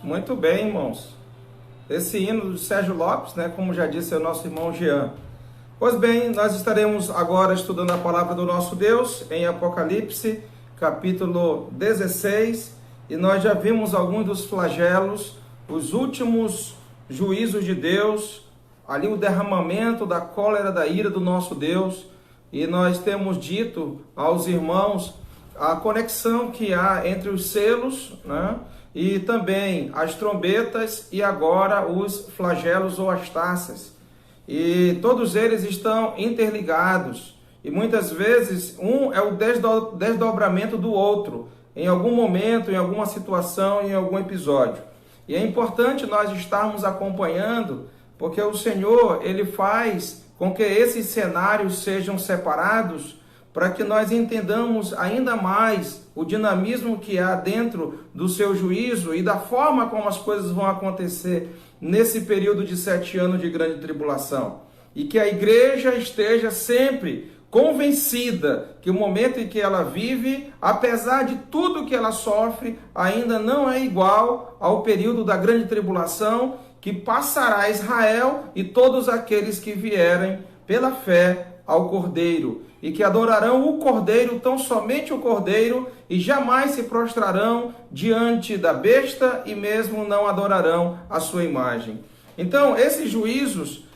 Muito bem, irmãos. Esse hino do Sérgio Lopes, como já disse o nosso irmão Jean. Pois bem, nós estaremos agora estudando a palavra do nosso Deus em Apocalipse, capítulo 16, e nós já vimos alguns dos flagelos, os últimos juízos de Deus, ali o derramamento da cólera, da ira do nosso Deus, e nós temos dito aos irmãos a conexão que há entre os selos, e também as trombetas e agora os flagelos ou as taças. E todos eles estão interligados. E muitas vezes um é o desdobramento do outro, em algum momento, em alguma situação, em algum episódio. E é importante nós estarmos acompanhando, porque o Senhor, Ele faz com que esses cenários sejam separados, para que nós entendamos ainda mais o dinamismo que há dentro do seu juízo e da forma como as coisas vão acontecer nesse período de 7 anos de grande tribulação. E que a igreja esteja sempre convencida que o momento em que ela vive, apesar de tudo que ela sofre, ainda não é igual ao período da grande tribulação que passará Israel e todos aqueles que vierem pela fé ao Cordeiro, e que adorarão o Cordeiro, tão somente o Cordeiro, e jamais se prostrarão diante da besta e mesmo não adorarão a sua imagem. Então, esses juízos,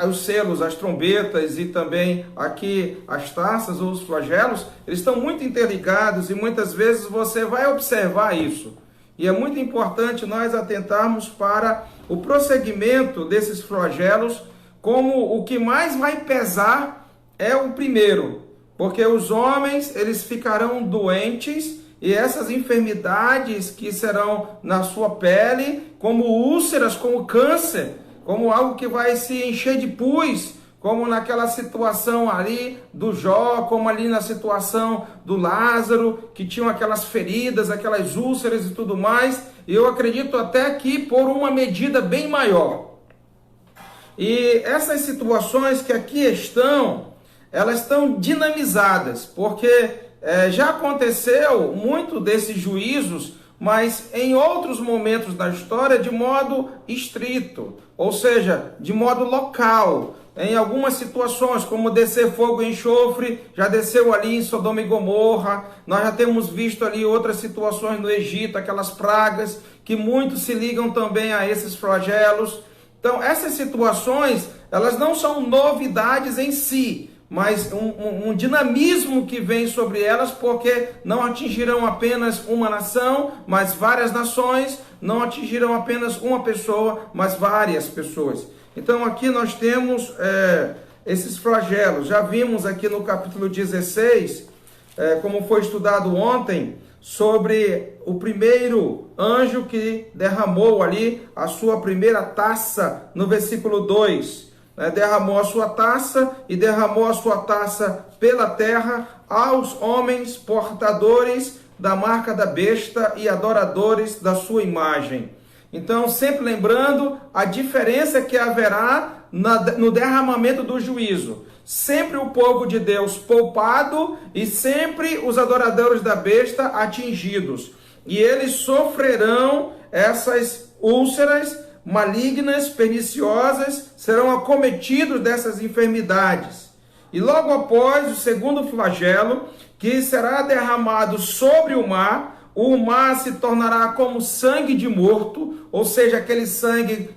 os selos, as trombetas e também aqui as taças ou os flagelos, eles estão muito interligados e muitas vezes você vai observar isso. E é muito importante nós atentarmos para o prosseguimento desses flagelos, como o que mais vai pesar é o primeiro, porque os homens eles ficarão doentes e essas enfermidades que serão na sua pele, como úlceras, como câncer, como algo que vai se encher de pus, como naquela situação ali do Jó, como ali na situação do Lázaro, que tinham aquelas feridas, aquelas úlceras e tudo mais, e eu acredito até que por uma medida bem maior. E essas situações que aqui estão, elas estão dinamizadas, porque já aconteceu muito desses juízos, mas em outros momentos da história de modo estrito, ou seja, de modo local. Em algumas situações, como descer fogo e enxofre, já desceu ali em Sodoma e Gomorra. Nós já temos visto ali outras situações no Egito, aquelas pragas, que muitos se ligam também a esses flagelos. Então, essas situações, elas não são novidades em si, mas um dinamismo que vem sobre elas, porque não atingirão apenas uma nação, mas várias nações, não atingirão apenas uma pessoa, mas várias pessoas. Então, aqui nós temos esses flagelos. Já vimos aqui no capítulo 16, como foi estudado ontem, sobre o primeiro anjo que derramou ali a sua primeira taça, no versículo 2. Derramou a sua taça e derramou a sua taça pela terra aos homens portadores da marca da besta e adoradores da sua imagem. Então, sempre lembrando a diferença que haverá no derramamento do juízo. Sempre o povo de Deus poupado e sempre os adoradores da besta atingidos. E eles sofrerão essas úlceras malignas, perniciosas, serão acometidos dessas enfermidades. E logo após o segundo flagelo, que será derramado sobre o mar se tornará como sangue de morto, ou seja, aquele sangue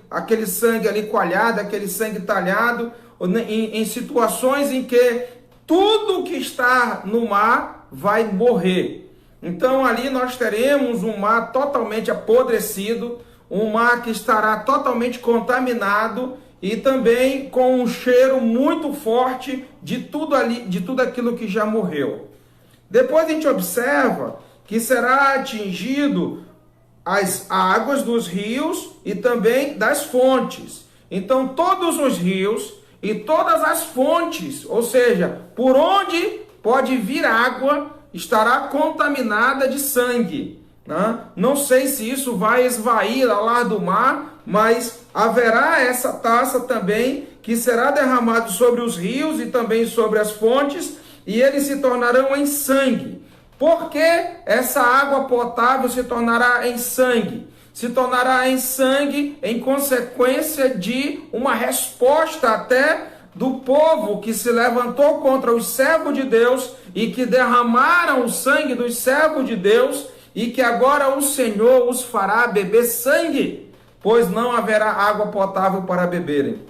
ali coalhado, aquele sangue talhado, em situações em que tudo que está no mar vai morrer. Então ali nós teremos um mar totalmente apodrecido, um mar que estará totalmente contaminado e também com um cheiro muito forte de tudo aquilo que já morreu. Depois a gente observa que será atingido as águas dos rios e também das fontes. Então todos os rios e todas as fontes, ou seja, por onde pode vir água, estará contaminada de sangue. Não sei se isso vai esvair lá do mar, mas haverá essa taça também que será derramado sobre os rios e também sobre as fontes, e eles se tornarão em sangue. Por que essa água potável se tornará em sangue? se tornará em sangue em consequência de uma resposta até do povo que se levantou contra os servos de Deus e que derramaram o sangue dos servos de Deus, e que agora o Senhor os fará beber sangue, pois não haverá água potável para beberem.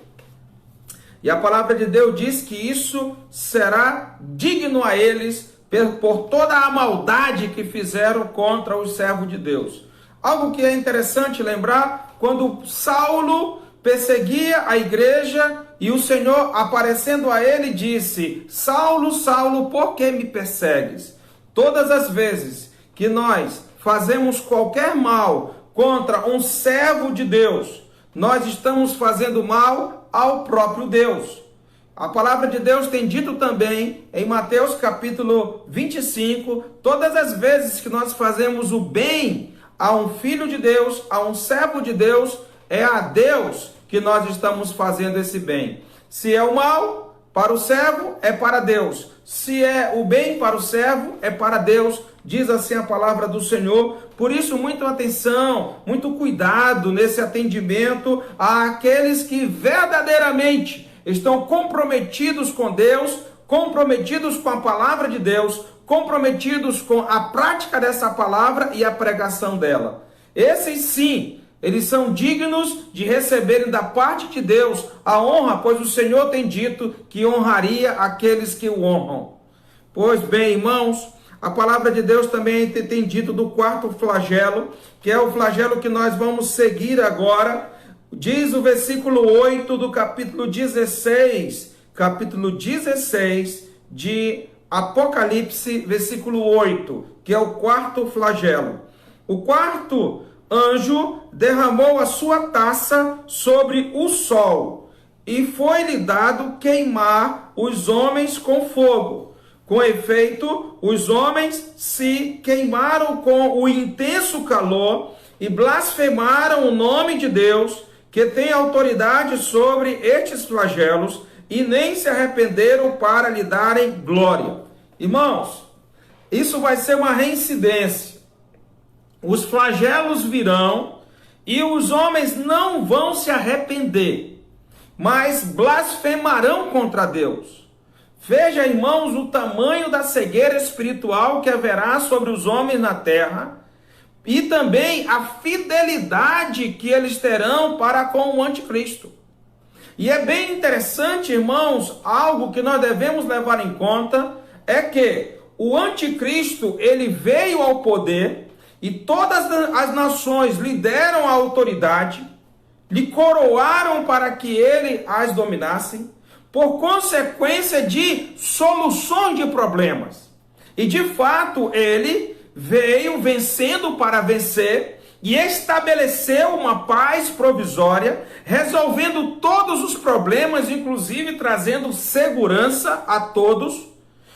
E a palavra de Deus diz que isso será digno a eles por toda a maldade que fizeram contra os servos de Deus. Algo que é interessante lembrar, quando Saulo perseguia a igreja e o Senhor, aparecendo a ele, disse: Saulo, Saulo, por que me persegues? Todas as vezes que nós fazemos qualquer mal contra um servo de Deus, nós estamos fazendo mal ao próprio Deus. A palavra de Deus tem dito também em Mateus capítulo 25, todas as vezes que nós fazemos o bem a um filho de Deus, a um servo de Deus, é a Deus que nós estamos fazendo esse bem. Se é o mal para o servo, é para Deus. Se é o bem para o servo, é para Deus. Diz assim a palavra do Senhor. Por isso, muita atenção, muito cuidado nesse atendimento àqueles que verdadeiramente estão comprometidos com Deus, comprometidos com a palavra de Deus, comprometidos com a prática dessa palavra e a pregação dela. Esses sim, eles são dignos de receberem da parte de Deus a honra, pois o Senhor tem dito que honraria aqueles que o honram. Pois bem, irmãos, a palavra de Deus também tem dito do quarto flagelo, que é o flagelo que nós vamos seguir agora. Diz o versículo 8 do capítulo 16 de Apocalipse, versículo 8, que é o quarto flagelo. O quarto anjo derramou a sua taça sobre o sol, e foi-lhe dado queimar os homens com fogo. Com efeito, os homens se queimaram com o intenso calor e blasfemaram o nome de Deus, que tem autoridade sobre estes flagelos, e nem se arrependeram para lhe darem glória. Irmãos, isso vai ser uma reincidência. Os flagelos virão e os homens não vão se arrepender, mas blasfemarão contra Deus. Veja, irmãos, o tamanho da cegueira espiritual que haverá sobre os homens na terra e também a fidelidade que eles terão para com o anticristo. E é bem interessante, irmãos, algo que nós devemos levar em conta é que o anticristo, ele veio ao poder e todas as nações lhe deram a autoridade, lhe coroaram para que ele as dominasse, por consequência de soluções de problemas. E de fato ele veio vencendo para vencer e estabeleceu uma paz provisória, resolvendo todos os problemas, inclusive trazendo segurança a todos,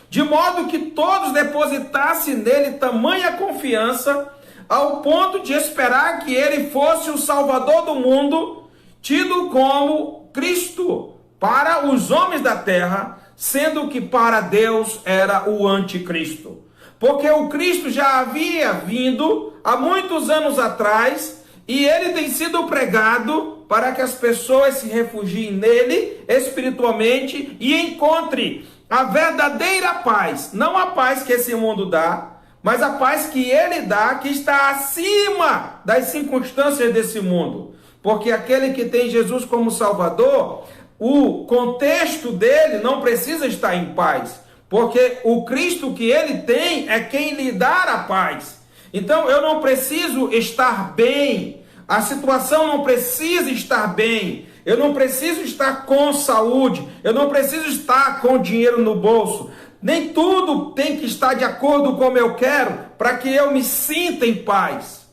de modo que todos depositassem nele tamanha confiança, ao ponto de esperar que ele fosse o Salvador do mundo, tido como Cristo para os homens da terra, sendo que para Deus era o anticristo. Porque o Cristo já havia vindo há muitos anos atrás e ele tem sido pregado para que as pessoas se refugiem nele espiritualmente e encontrem a verdadeira paz, não a paz que esse mundo dá, mas a paz que ele dá, que está acima das circunstâncias desse mundo. Porque aquele que tem Jesus como Salvador, o contexto dele não precisa estar em paz, porque o Cristo que ele tem é quem lhe dá a paz. Então eu não preciso estar bem, a situação não precisa estar bem, eu não preciso estar com saúde, eu não preciso estar com dinheiro no bolso. Nem tudo tem que estar de acordo com como eu quero para que eu me sinta em paz.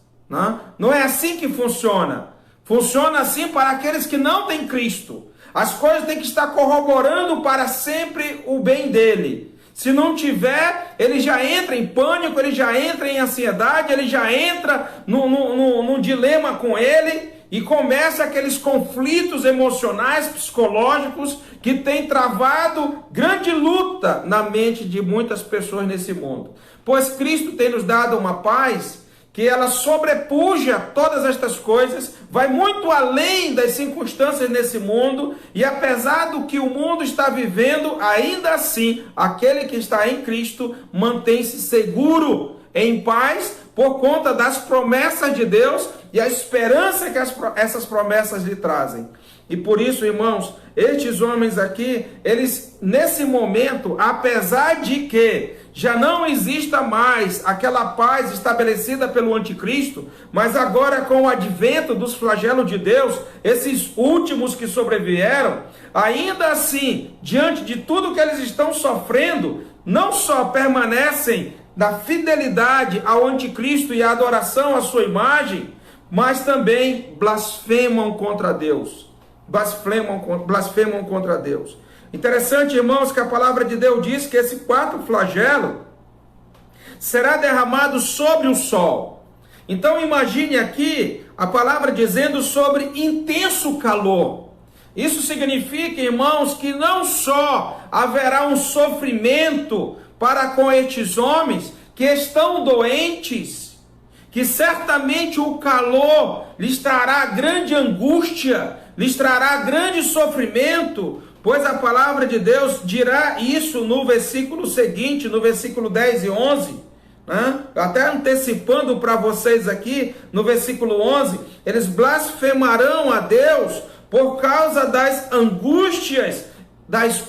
Não é assim que funciona. Funciona assim para aqueles que não têm Cristo. As coisas têm que estar corroborando para sempre o bem dele. Se não tiver, ele já entra em pânico, ele já entra em ansiedade, ele já entra num dilema com ele e começa aqueles conflitos emocionais, psicológicos que têm travado grande luta na mente de muitas pessoas nesse mundo. Pois Cristo tem nos dado uma paz que ela sobrepuja todas estas coisas, vai muito além das circunstâncias nesse mundo, e apesar do que o mundo está vivendo, ainda assim, aquele que está em Cristo mantém-se seguro, em paz, por conta das promessas de Deus e a esperança que essas promessas lhe trazem. E por isso, irmãos, estes homens aqui, eles, nesse momento, apesar de que já não exista mais aquela paz estabelecida pelo anticristo, mas agora com o advento dos flagelos de Deus, esses últimos que sobrevieram, ainda assim, diante de tudo que eles estão sofrendo, não só permanecem na fidelidade ao anticristo e à adoração à sua imagem, mas também blasfemam contra Deus. Blasfemam contra Deus. Interessante, irmãos, que a palavra de Deus diz que esse quarto flagelo será derramado sobre o sol. Então imagine aqui a palavra dizendo sobre intenso calor. Isso significa, irmãos, que não só haverá um sofrimento para com estes homens que estão doentes, que certamente o calor lhes trará grande angústia, lhes trará grande sofrimento, pois a palavra de Deus dirá isso no versículo seguinte, no versículo 10 e 11, né? Até antecipando para vocês aqui, no versículo 11, eles blasfemarão a Deus por causa das angústias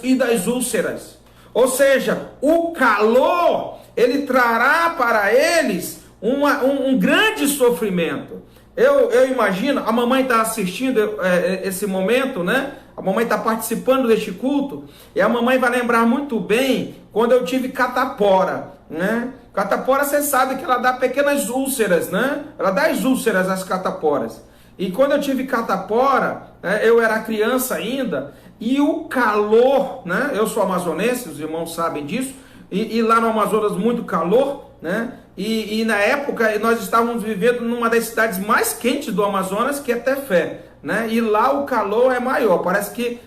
e das úlceras. Ou seja, o calor, ele trará para eles um grande sofrimento. Eu imagino, a mamãe está assistindo esse momento, né? A mamãe está participando deste culto, e a mamãe vai lembrar muito bem quando eu tive catapora, né? Catapora, você sabe que ela dá pequenas úlceras, né? Ela dá as úlceras às cataporas. E quando eu tive catapora, eu era criança ainda, e o calor, né? Eu sou amazonense, os irmãos sabem disso, e lá no Amazonas muito calor, né? E na época nós estávamos vivendo numa das cidades mais quentes do Amazonas, que é Tefé, né? E lá o calor é maior, parece que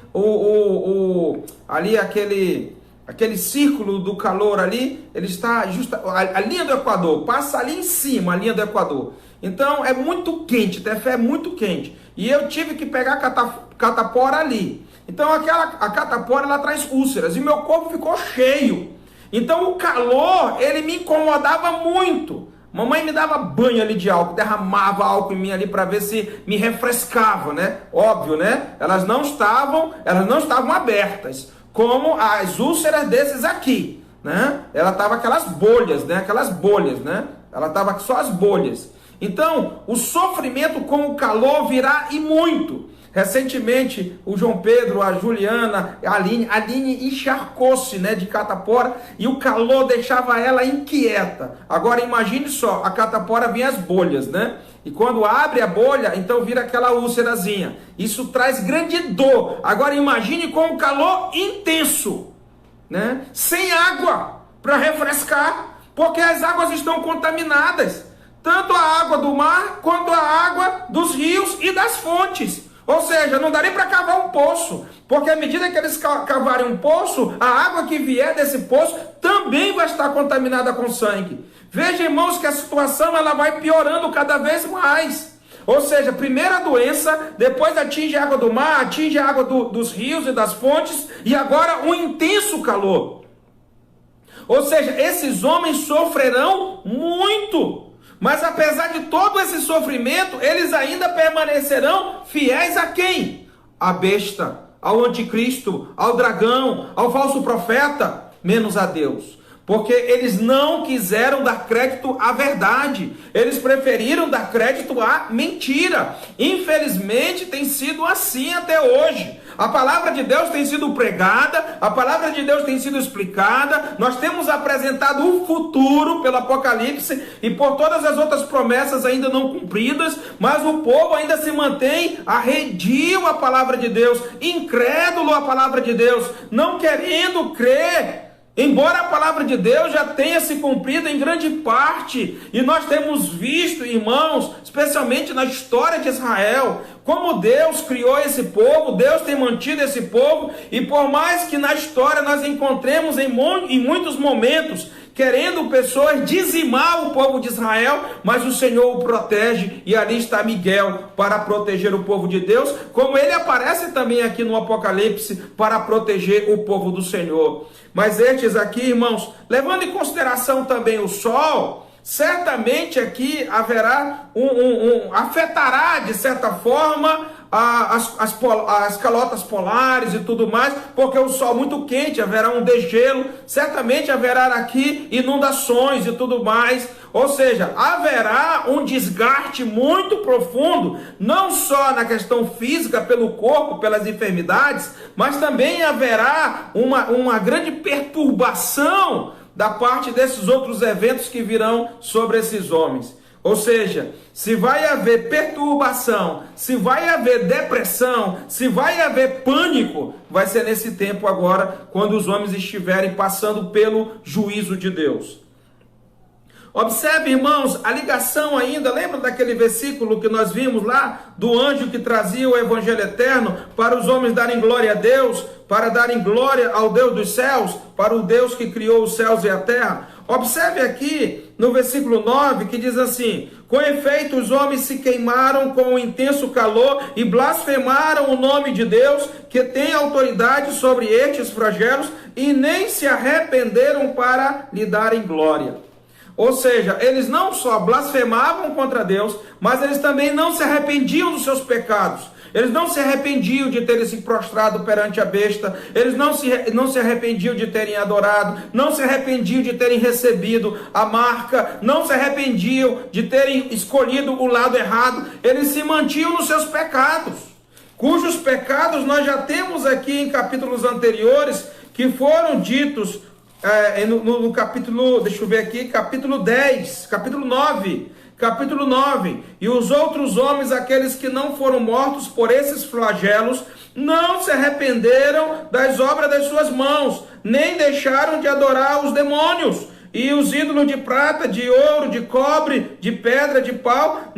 ali aquele círculo do calor ali, ele está justa a linha do Equador, passa ali em cima a linha do Equador. Então é muito quente, Tefé é muito quente. E eu tive que pegar catapora ali. Então a catapora ela traz úlceras e meu corpo ficou cheio. Então o calor, ele me incomodava muito. Mamãe me dava banho ali de álcool, derramava álcool em mim ali para ver se me refrescava, né? Óbvio, né? Elas não estavam abertas, como as úlceras desses aqui, né? Ela tava aquelas bolhas, né? Ela tava só as bolhas. Então, o sofrimento com o calor virá e muito. Recentemente, o João Pedro, a Juliana, a Aline encharcou-se, né, de catapora, e o calor deixava ela inquieta. Agora imagine só, a catapora vinha as bolhas, né? E quando abre a bolha, então vira aquela úlcerazinha. Isso traz grande dor. Agora imagine com o calor intenso, né? Sem água para refrescar, porque as águas estão contaminadas. Tanto a água do mar, quanto a água dos rios e das fontes. Ou seja, não dá nem para cavar um poço, porque à medida que eles cavarem um poço, a água que vier desse poço também vai estar contaminada com sangue. Veja, irmãos, que a situação ela vai piorando cada vez mais. Ou seja, primeiro a doença, depois atinge a água do mar, atinge a água dos rios e das fontes, e agora um intenso calor. Ou seja, esses homens sofrerão muito. Mas apesar de todo esse sofrimento, eles ainda permanecerão fiéis a quem? A besta, ao anticristo, ao dragão, ao falso profeta, menos a Deus. Porque eles não quiseram dar crédito à verdade, eles preferiram dar crédito à mentira. Infelizmente tem sido assim até hoje. A palavra de Deus tem sido pregada, a palavra de Deus tem sido explicada, nós temos apresentado o futuro pelo Apocalipse e por todas as outras promessas ainda não cumpridas, mas o povo ainda se mantém arredio à palavra de Deus, incrédulo à palavra de Deus, não querendo crer. Embora a palavra de Deus já tenha se cumprido em grande parte, e nós temos visto, irmãos, especialmente na história de Israel, como Deus criou esse povo, Deus tem mantido esse povo, e por mais que na história nós encontremos em muitos momentos querendo pessoas dizimar o povo de Israel, mas o Senhor o protege, e ali está Miguel para proteger o povo de Deus, como ele aparece também aqui no Apocalipse para proteger o povo do Senhor. Mas estes aqui, irmãos, levando em consideração também o sol, certamente aqui haverá afetará de certa forma as calotas polares e tudo mais, porque o sol muito quente, haverá um degelo, certamente haverá aqui inundações e tudo mais, ou seja, haverá um desgaste muito profundo, não só na questão física, pelo corpo, pelas enfermidades, mas também haverá uma grande perturbação da parte desses outros eventos que virão sobre esses homens. Ou seja, se vai haver perturbação, se vai haver depressão, se vai haver pânico, vai ser nesse tempo agora, quando os homens estiverem passando pelo juízo de Deus. Observe, irmãos, a ligação ainda, lembra daquele versículo que nós vimos lá, do anjo que trazia o evangelho eterno, para os homens darem glória a Deus, para darem glória ao Deus dos céus, para o Deus que criou os céus e a terra? Observe aqui no versículo 9 que diz assim: com efeito os homens se queimaram com um intenso calor e blasfemaram o nome de Deus, que tem autoridade sobre estes flagelos, e nem se arrependeram para lhe darem glória. Ou seja, eles não só blasfemavam contra Deus, mas eles também não se arrependiam dos seus pecados. Eles não se arrependiam de terem se prostrado perante a besta, eles não se arrependiam de terem adorado, não se arrependiam de terem recebido a marca, não se arrependiam de terem escolhido o lado errado, eles se mantinham nos seus pecados, cujos pecados nós já temos aqui em capítulos anteriores, que foram ditos no capítulo, deixa eu ver aqui, capítulo 10, capítulo 9, e os outros homens, aqueles que não foram mortos por esses flagelos, não se arrependeram das obras das suas mãos, nem deixaram de adorar os demônios, e os ídolos de prata, de ouro, de cobre, de pedra, de pau,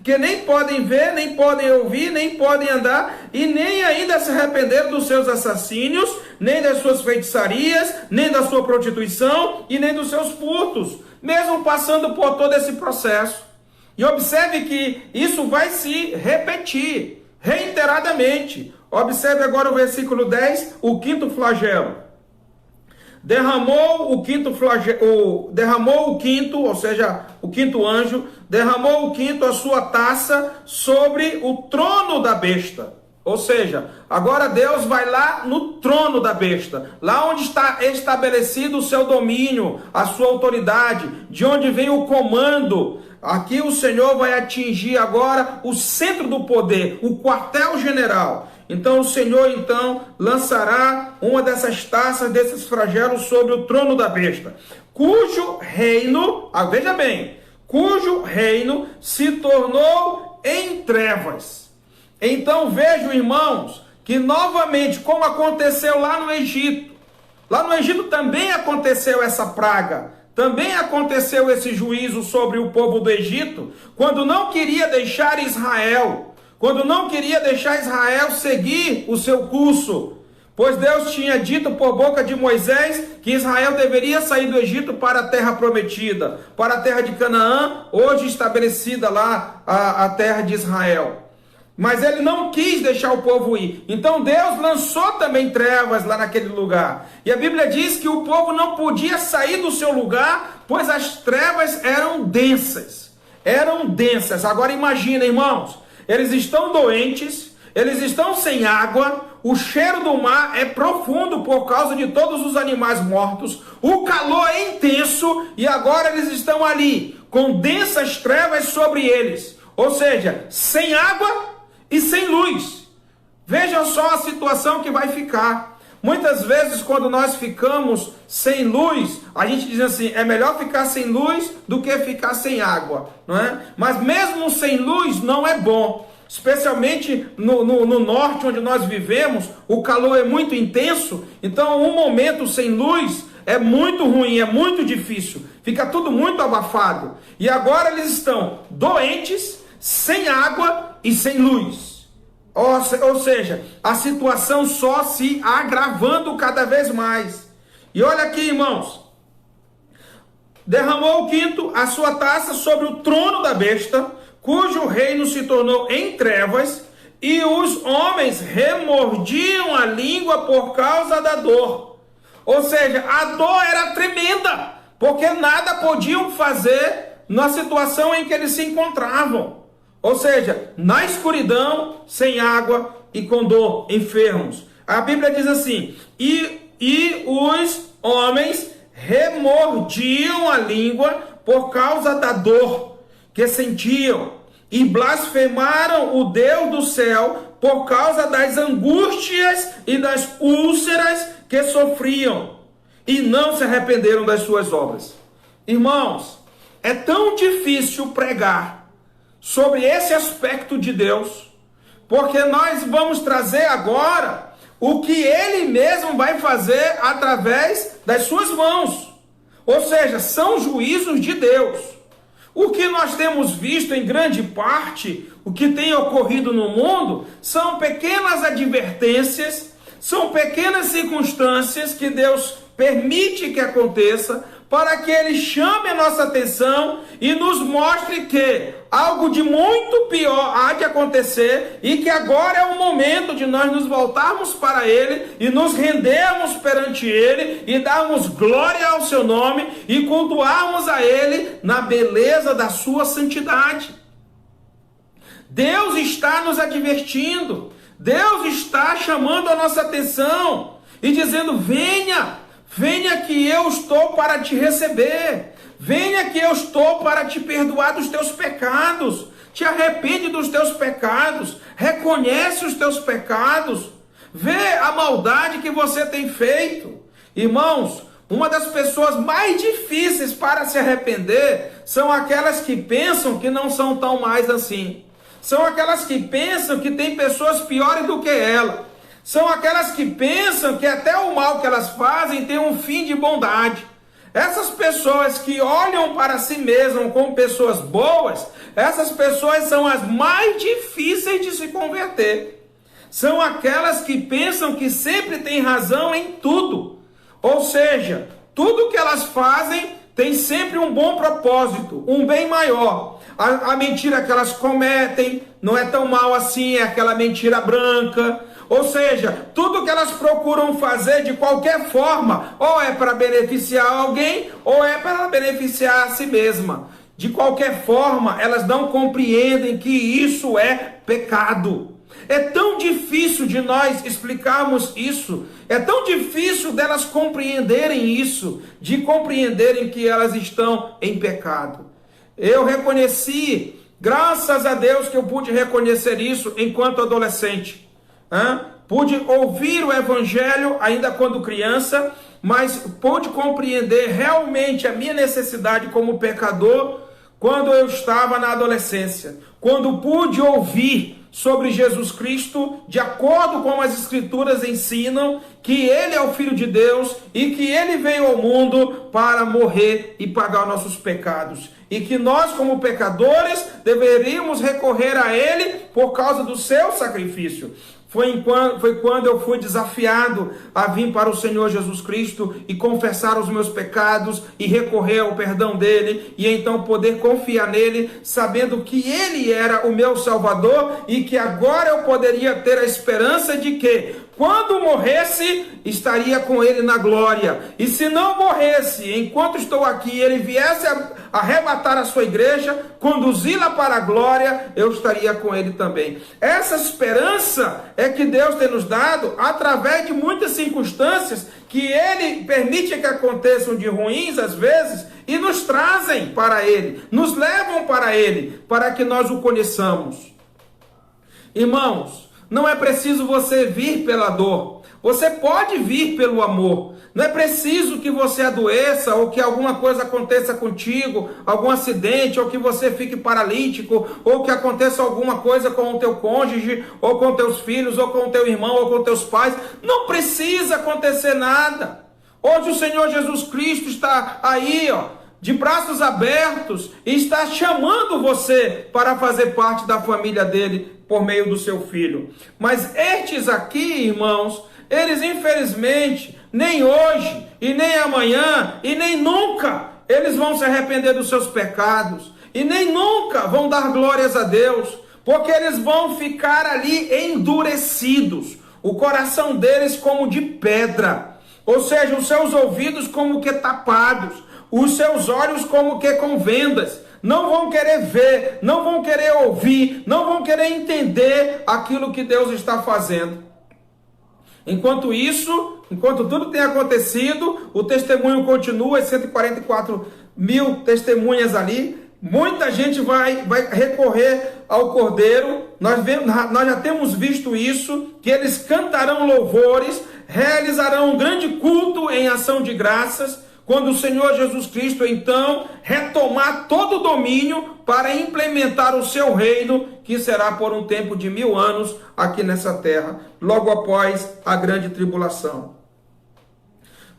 que nem podem ver, nem podem ouvir, nem podem andar, e nem ainda se arrependeram dos seus assassínios, nem das suas feitiçarias, nem da sua prostituição, e nem dos seus furtos, mesmo passando por todo esse processo. E observe que isso vai se repetir reiteradamente. Observe agora o versículo 10, o quinto flagelo. Derramou o quinto, ou seja, o quinto anjo, derramou o quinto a sua taça sobre o trono da besta. Ou seja, agora Deus vai lá no trono da besta, lá onde está estabelecido o seu domínio, a sua autoridade, de onde vem o comando. Aqui o Senhor vai atingir agora o centro do poder, o quartel-general. Então o Senhor lançará uma dessas taças, desses flagelos sobre o trono da besta, cujo reino, veja bem, cujo reino se tornou em trevas. Então vejam, irmãos, que novamente, como aconteceu lá no Egito também aconteceu essa praga, também aconteceu esse juízo sobre o povo do Egito, quando não queria deixar Israel seguir o seu curso, pois Deus tinha dito por boca de Moisés que Israel deveria sair do Egito para a terra prometida, para a terra de Canaã, hoje estabelecida lá a terra de Israel. Mas ele não quis deixar o povo ir. Então Deus lançou também trevas lá naquele lugar. E a Bíblia diz que o povo não podia sair do seu lugar, pois as trevas eram densas. Agora imagina, irmãos, eles estão doentes, eles estão sem água, o cheiro do mar é profundo por causa de todos os animais mortos, o calor é intenso e agora eles estão ali com densas trevas sobre eles. Ou seja, sem água e sem luz. Vejam só a situação que vai ficar. Muitas vezes, quando nós ficamos sem luz, a gente diz assim, é melhor ficar sem luz do que ficar sem água, não é? Mas mesmo sem luz não é bom. Especialmente no norte, onde nós vivemos, o calor é muito intenso, então um momento sem luz é muito ruim, é muito difícil, fica tudo muito abafado. E agora eles estão doentes, sem água e sem luz. Ou seja, a situação só se agravando cada vez mais. E olha aqui, irmãos, derramou o quinto a sua taça sobre o trono da besta, cujo reino se tornou em trevas, e os homens remordiam a língua por causa da dor. Ou seja, a dor era tremenda, porque nada podiam fazer na situação em que eles se encontravam. Ou seja, na escuridão, sem água e com dor, enfermos. A Bíblia diz assim: e os homens remordiam a língua por causa da dor que sentiam, e blasfemaram o Deus do céu por causa das angústias e das úlceras que sofriam, e não se arrependeram das suas obras. Irmãos, é tão difícil pregar sobre esse aspecto de Deus, porque nós vamos trazer agora o que Ele mesmo vai fazer através das suas mãos. Ou seja, são juízos de Deus. O que nós temos visto em grande parte, o que tem ocorrido no mundo, são pequenas advertências, são pequenas circunstâncias que Deus permite que aconteça, para que Ele chame a nossa atenção e nos mostre que algo de muito pior há de acontecer e que agora é o momento de nós nos voltarmos para Ele e nos rendermos perante Ele e darmos glória ao Seu nome e cultuarmos a Ele na beleza da Sua santidade. Deus está nos advertindo, Deus está chamando a nossa atenção e dizendo: venha que eu estou para te receber. Venha que eu estou para te perdoar dos teus pecados. Te arrepende dos teus pecados. Reconhece os teus pecados. Vê a maldade que você tem feito. Irmãos, uma das pessoas mais difíceis para se arrepender são aquelas que pensam que não são tão mais assim. São aquelas que pensam que tem pessoas piores do que ela. São aquelas que pensam que até o mal que elas fazem tem um fim de bondade. Essas pessoas que olham para si mesmas como pessoas boas, essas pessoas são as mais difíceis de se converter. São aquelas que pensam que sempre têm razão em tudo. Ou seja, tudo que elas fazem tem sempre um bom propósito, um bem maior. A mentira que elas cometem não é tão mal assim, é aquela mentira branca. Ou seja, tudo que elas procuram fazer de qualquer forma, ou é para beneficiar alguém, ou é para beneficiar a si mesma. De qualquer forma, elas não compreendem que isso é pecado. É tão difícil de nós explicarmos isso, é tão difícil delas compreenderem isso, de compreenderem que elas estão em pecado. Eu reconheci, graças a Deus que eu pude reconhecer isso enquanto adolescente. Pude ouvir o Evangelho ainda quando criança, mas pude compreender realmente a minha necessidade como pecador quando eu estava na adolescência. Quando pude ouvir sobre Jesus Cristo, de acordo com as Escrituras ensinam, que Ele é o Filho de Deus e que Ele veio ao mundo para morrer e pagar nossos pecados. E que nós, como pecadores, deveríamos recorrer a Ele por causa do seu sacrifício. Foi quando eu fui desafiado a vir para o Senhor Jesus Cristo e confessar os meus pecados e recorrer ao perdão dele, e então poder confiar nele, sabendo que ele era o meu Salvador e que agora eu poderia ter a esperança de que, quando morresse, estaria com ele na glória. E se não morresse, enquanto estou aqui, ele viesse a arrebatar a sua igreja, conduzi-la para a glória, eu estaria com ele também. Essa esperança é que Deus tem nos dado através de muitas circunstâncias que Ele permite que aconteçam de ruins às vezes e nos trazem para Ele, nos levam para Ele, para que nós o conheçamos. Irmãos, não é preciso você vir pela dor, você pode vir pelo amor. Não é preciso que você adoeça ou que alguma coisa aconteça contigo, algum acidente, ou que você fique paralítico, ou que aconteça alguma coisa com o teu cônjuge, ou com teus filhos, ou com o teu irmão, ou com teus pais. Não precisa acontecer nada. Hoje o Senhor Jesus Cristo está aí, de braços abertos, e está chamando você para fazer parte da família dele por meio do seu Filho. Mas estes aqui, irmãos, eles infelizmente nem hoje, e nem amanhã, e nem nunca, eles vão se arrepender dos seus pecados e nem nunca vão dar glórias a Deus, porque eles vão ficar ali endurecidos, o coração deles como de pedra, ou seja, os seus ouvidos como que tapados, os seus olhos como que com vendas, não vão querer ver, não vão querer ouvir, não vão querer entender aquilo que Deus está fazendo. Enquanto isso, enquanto tudo tem acontecido, o testemunho continua, 144 mil testemunhas ali, muita gente vai recorrer ao Cordeiro. Nós já temos visto isso, que eles cantarão louvores, realizarão um grande culto em ação de graças, quando o Senhor Jesus Cristo, então, retomar todo o domínio para implementar o seu reino, que será por um tempo de 1000 anos aqui nessa terra, logo após a grande tribulação.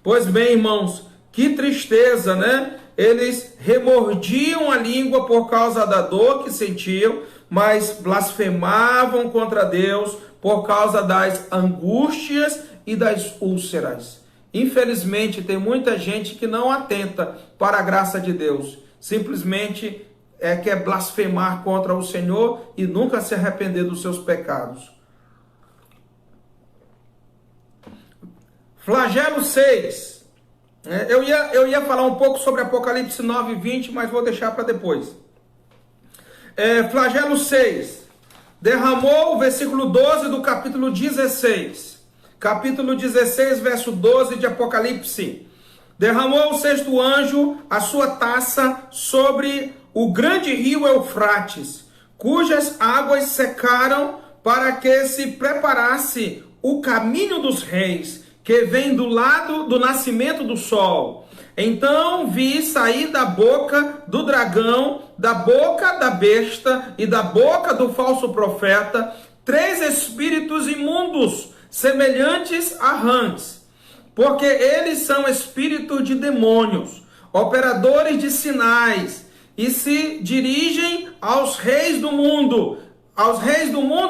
Pois bem, irmãos, que tristeza, né? Eles remordiam a língua por causa da dor que sentiam, mas blasfemavam contra Deus por causa das angústias e das úlceras. Infelizmente, tem muita gente que não atenta para a graça de Deus. Simplesmente quer blasfemar contra o Senhor e nunca se arrepender dos seus pecados. Flagelo 6. Eu ia falar um pouco sobre Apocalipse 9 e 20, mas vou deixar para depois. Flagelo 6. Derramou o versículo 12 do capítulo 16. Capítulo 16, verso 12 de Apocalipse. Derramou o sexto anjo a sua taça sobre o grande rio Eufrates, cujas águas secaram para que se preparasse o caminho dos reis, que vem do lado do nascimento do sol. Então vi sair da boca do dragão, da boca da besta e da boca do falso profeta, 3 espíritos imundos, semelhantes a rãs, porque eles são espíritos de demônios, operadores de sinais, e se dirigem aos reis do mundo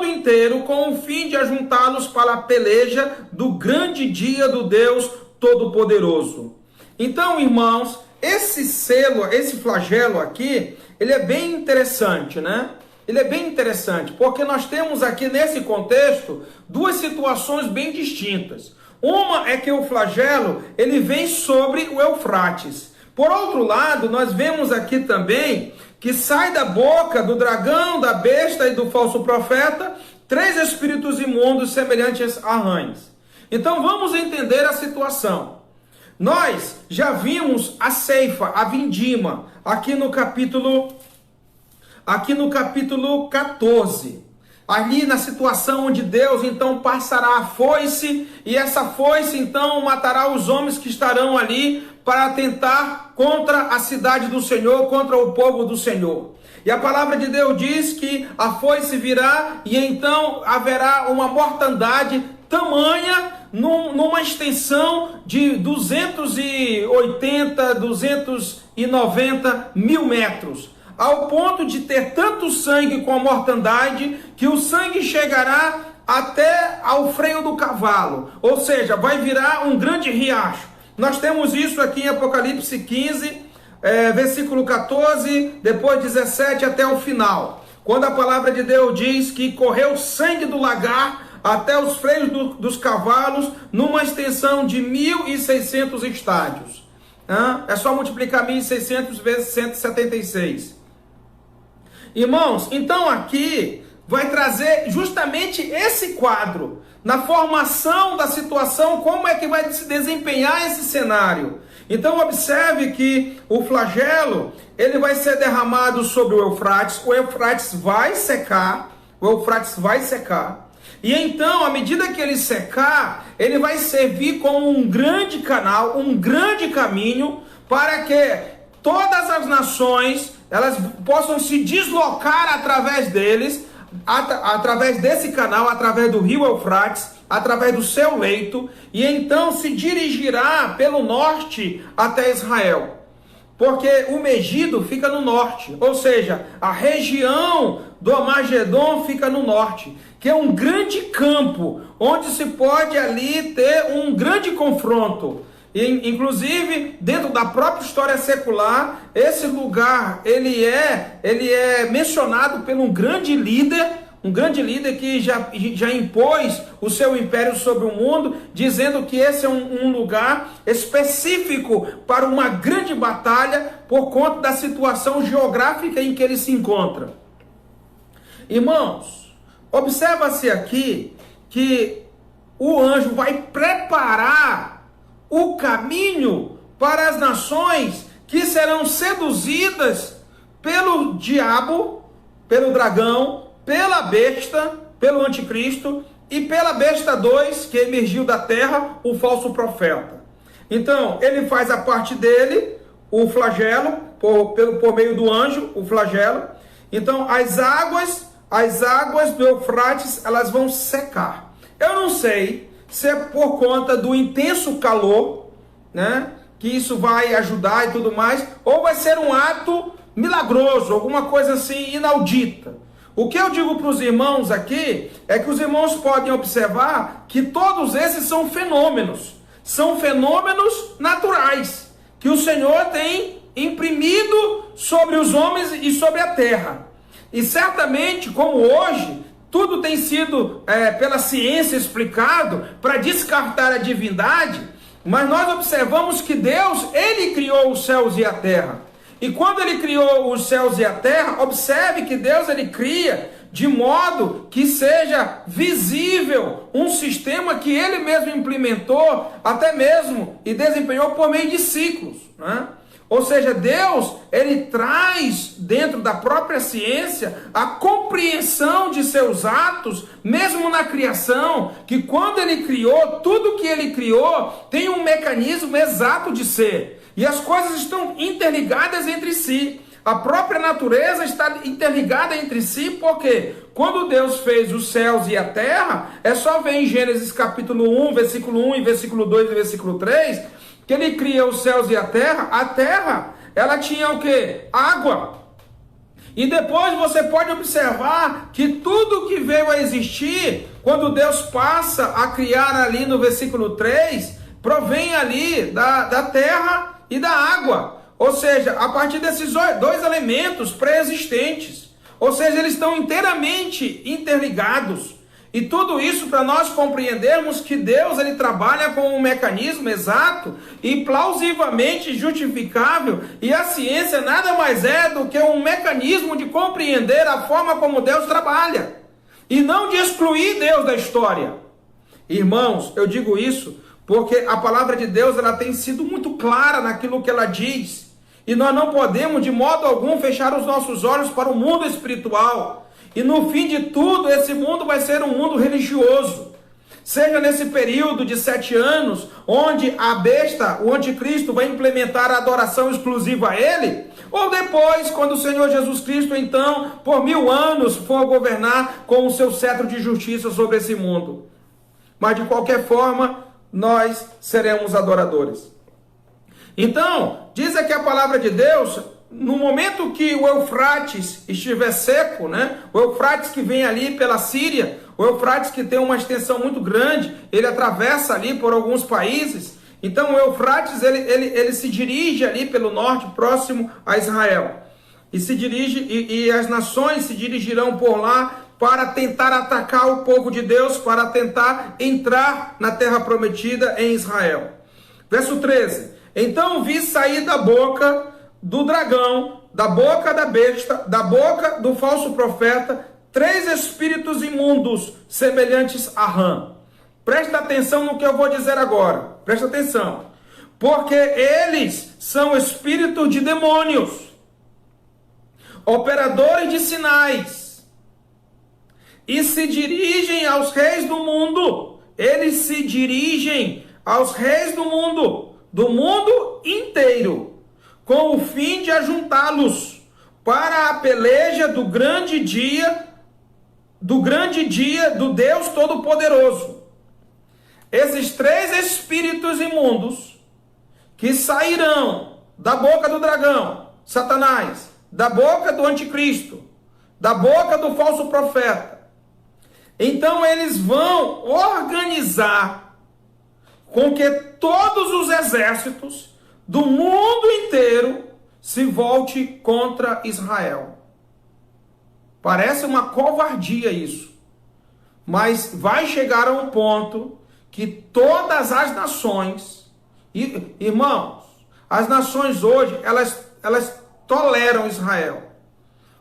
inteiro, com o fim de ajuntá-los para a peleja do grande dia do Deus Todo-Poderoso. Então, irmãos, esse selo, esse flagelo aqui, ele é bem interessante, né? Ele é bem interessante, porque nós temos aqui nesse contexto 2 situações bem distintas. Uma é que o flagelo, ele vem sobre o Eufrates. Por outro lado, nós vemos aqui também que sai da boca do dragão, da besta e do falso profeta 3 espíritos imundos semelhantes a rãs. Então vamos entender a situação. Nós já vimos a ceifa, a vindima, aqui no capítulo 14, ali na situação onde Deus então passará a foice, e essa foice então matará os homens que estarão ali para atentar contra a cidade do Senhor, contra o povo do Senhor. E a palavra de Deus diz que a foice virá e então haverá uma mortandade tamanha, numa extensão de 280, 290 mil metros, ao ponto de ter tanto sangue com a mortandade, que o sangue chegará até ao freio do cavalo, ou seja, vai virar um grande riacho. Nós temos isso aqui em Apocalipse 15, versículo 14, depois 17 até o final, quando a palavra de Deus diz que correu sangue do lagar até os freios dos cavalos, numa extensão de 1.600 estádios. É só multiplicar 1.600 vezes 176. Irmãos, então aqui vai trazer justamente esse quadro, na formação da situação, como é que vai se desempenhar esse cenário. Então observe que o flagelo, ele vai ser derramado sobre o Eufrates vai secar, e então, à medida que ele secar, ele vai servir como um grande canal, um grande caminho, para que todas as nações, elas possam se deslocar através deles, através desse canal, através do rio Eufrates, através do seu leito, e então se dirigirá pelo norte até Israel. Porque o Megido fica no norte, ou seja, a região do Armagedon fica no norte, que é um grande campo, onde se pode ali ter um grande confronto. Inclusive, dentro da própria história secular, esse lugar ele é mencionado por um grande líder que já impôs o seu império sobre o mundo, dizendo que esse é um lugar específico para uma grande batalha por conta da situação geográfica em que ele se encontra. Irmãos, observa-se aqui que o anjo vai preparar o caminho para as nações que serão seduzidas pelo diabo, pelo dragão, pela besta, pelo anticristo e pela besta 2 que emergiu da terra, o falso profeta. Então, ele faz a parte dele, o flagelo, por meio do anjo, o flagelo. Então, as águas do Eufrates, elas vão secar. Eu não sei se é por conta do intenso calor, né, que isso vai ajudar e tudo mais, ou vai ser um ato milagroso, alguma coisa assim inaudita. O que eu digo para os irmãos aqui é que os irmãos podem observar que todos esses são fenômenos naturais, que o Senhor tem imprimido sobre os homens e sobre a terra. E certamente, como hoje, tudo tem sido pela ciência explicado para descartar a divindade, mas nós observamos que Deus, ele criou os céus e a terra. E quando ele criou os céus e a terra, observe que Deus ele cria de modo que seja visível um sistema que ele mesmo implementou, até mesmo, e desempenhou por meio de ciclos, né? Ou seja, Deus, ele traz dentro da própria ciência a compreensão de seus atos, mesmo na criação, que quando ele criou, tudo que ele criou tem um mecanismo exato de ser. E as coisas estão interligadas entre si. A própria natureza está interligada entre si, porque quando Deus fez os céus e a terra, é só ver em Gênesis capítulo 1, versículo 1 e versículo 2 e versículo 3, que ele cria os céus e a terra, ela tinha o quê? Água. E depois você pode observar que tudo que veio a existir, quando Deus passa a criar ali no versículo 3, provém ali da terra e da água, ou seja, a partir desses dois elementos pré-existentes, ou seja, eles estão inteiramente interligados, e tudo isso para nós compreendermos que Deus ele trabalha com um mecanismo exato e plausivelmente justificável, e a ciência nada mais é do que um mecanismo de compreender a forma como Deus trabalha, e não de excluir Deus da história. Irmãos, eu digo isso porque a palavra de Deus ela tem sido muito clara naquilo que ela diz. E nós não podemos de modo algum fechar os nossos olhos para o mundo espiritual. E no fim de tudo, esse mundo vai ser um mundo religioso. Seja nesse período de 7 anos, onde a besta, o anticristo, vai implementar a adoração exclusiva a ele, ou depois, quando o Senhor Jesus Cristo, então, por 1000 anos, for governar com o seu cetro de justiça sobre esse mundo. Mas de qualquer forma, nós seremos adoradores. Então, diz aqui a palavra de Deus, no momento que o Eufrates estiver seco, né? O Eufrates que vem ali pela Síria, o Eufrates que tem uma extensão muito grande, ele atravessa ali por alguns países. Então o Eufrates ele se dirige ali pelo norte, próximo a Israel. E as nações se dirigirão por lá para tentar atacar o povo de Deus, para tentar entrar na terra prometida em Israel. Verso 13. Então vi sair da boca do dragão, da boca da besta, da boca do falso profeta, 3 espíritos imundos, semelhantes a rã. Presta atenção no que eu vou dizer agora. Presta atenção. Porque eles são espíritos de demônios, operadores de sinais, e se dirigem aos reis do mundo. Eles se dirigem aos reis do mundo inteiro, com o fim de ajuntá-los para a peleja do grande dia do Deus Todo-Poderoso. Esses 3 espíritos imundos que sairão da boca do dragão, Satanás, da boca do anticristo, da boca do falso profeta, então eles vão organizar com que todos os exércitos do mundo inteiro se volte contra Israel. Parece uma covardia isso, mas vai chegar a um ponto que todas as nações, irmãos, as nações hoje, elas toleram Israel,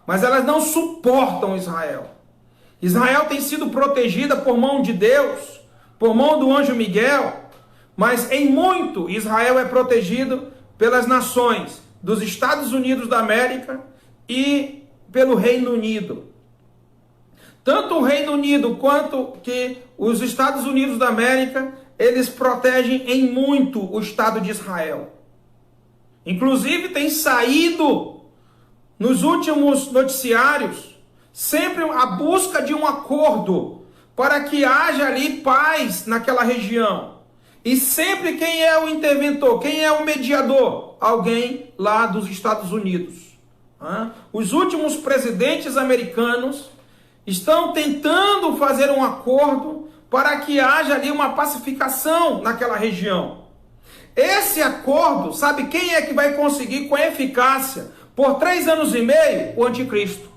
mas elas não suportam Israel. Israel tem sido protegida por mão de Deus, por mão do anjo Miguel, mas em muito Israel é protegido pelas nações dos Estados Unidos da América e pelo Reino Unido. Tanto o Reino Unido quanto que os Estados Unidos da América, eles protegem em muito o Estado de Israel. Inclusive tem saído nos últimos noticiários sempre a busca de um acordo para que haja ali paz naquela região. E sempre quem é o interventor, quem é o mediador? Alguém lá dos Estados Unidos. Os últimos presidentes americanos estão tentando fazer um acordo para que haja ali uma pacificação naquela região. Esse acordo, sabe quem é que vai conseguir com eficácia por 3 anos e meio? O anticristo.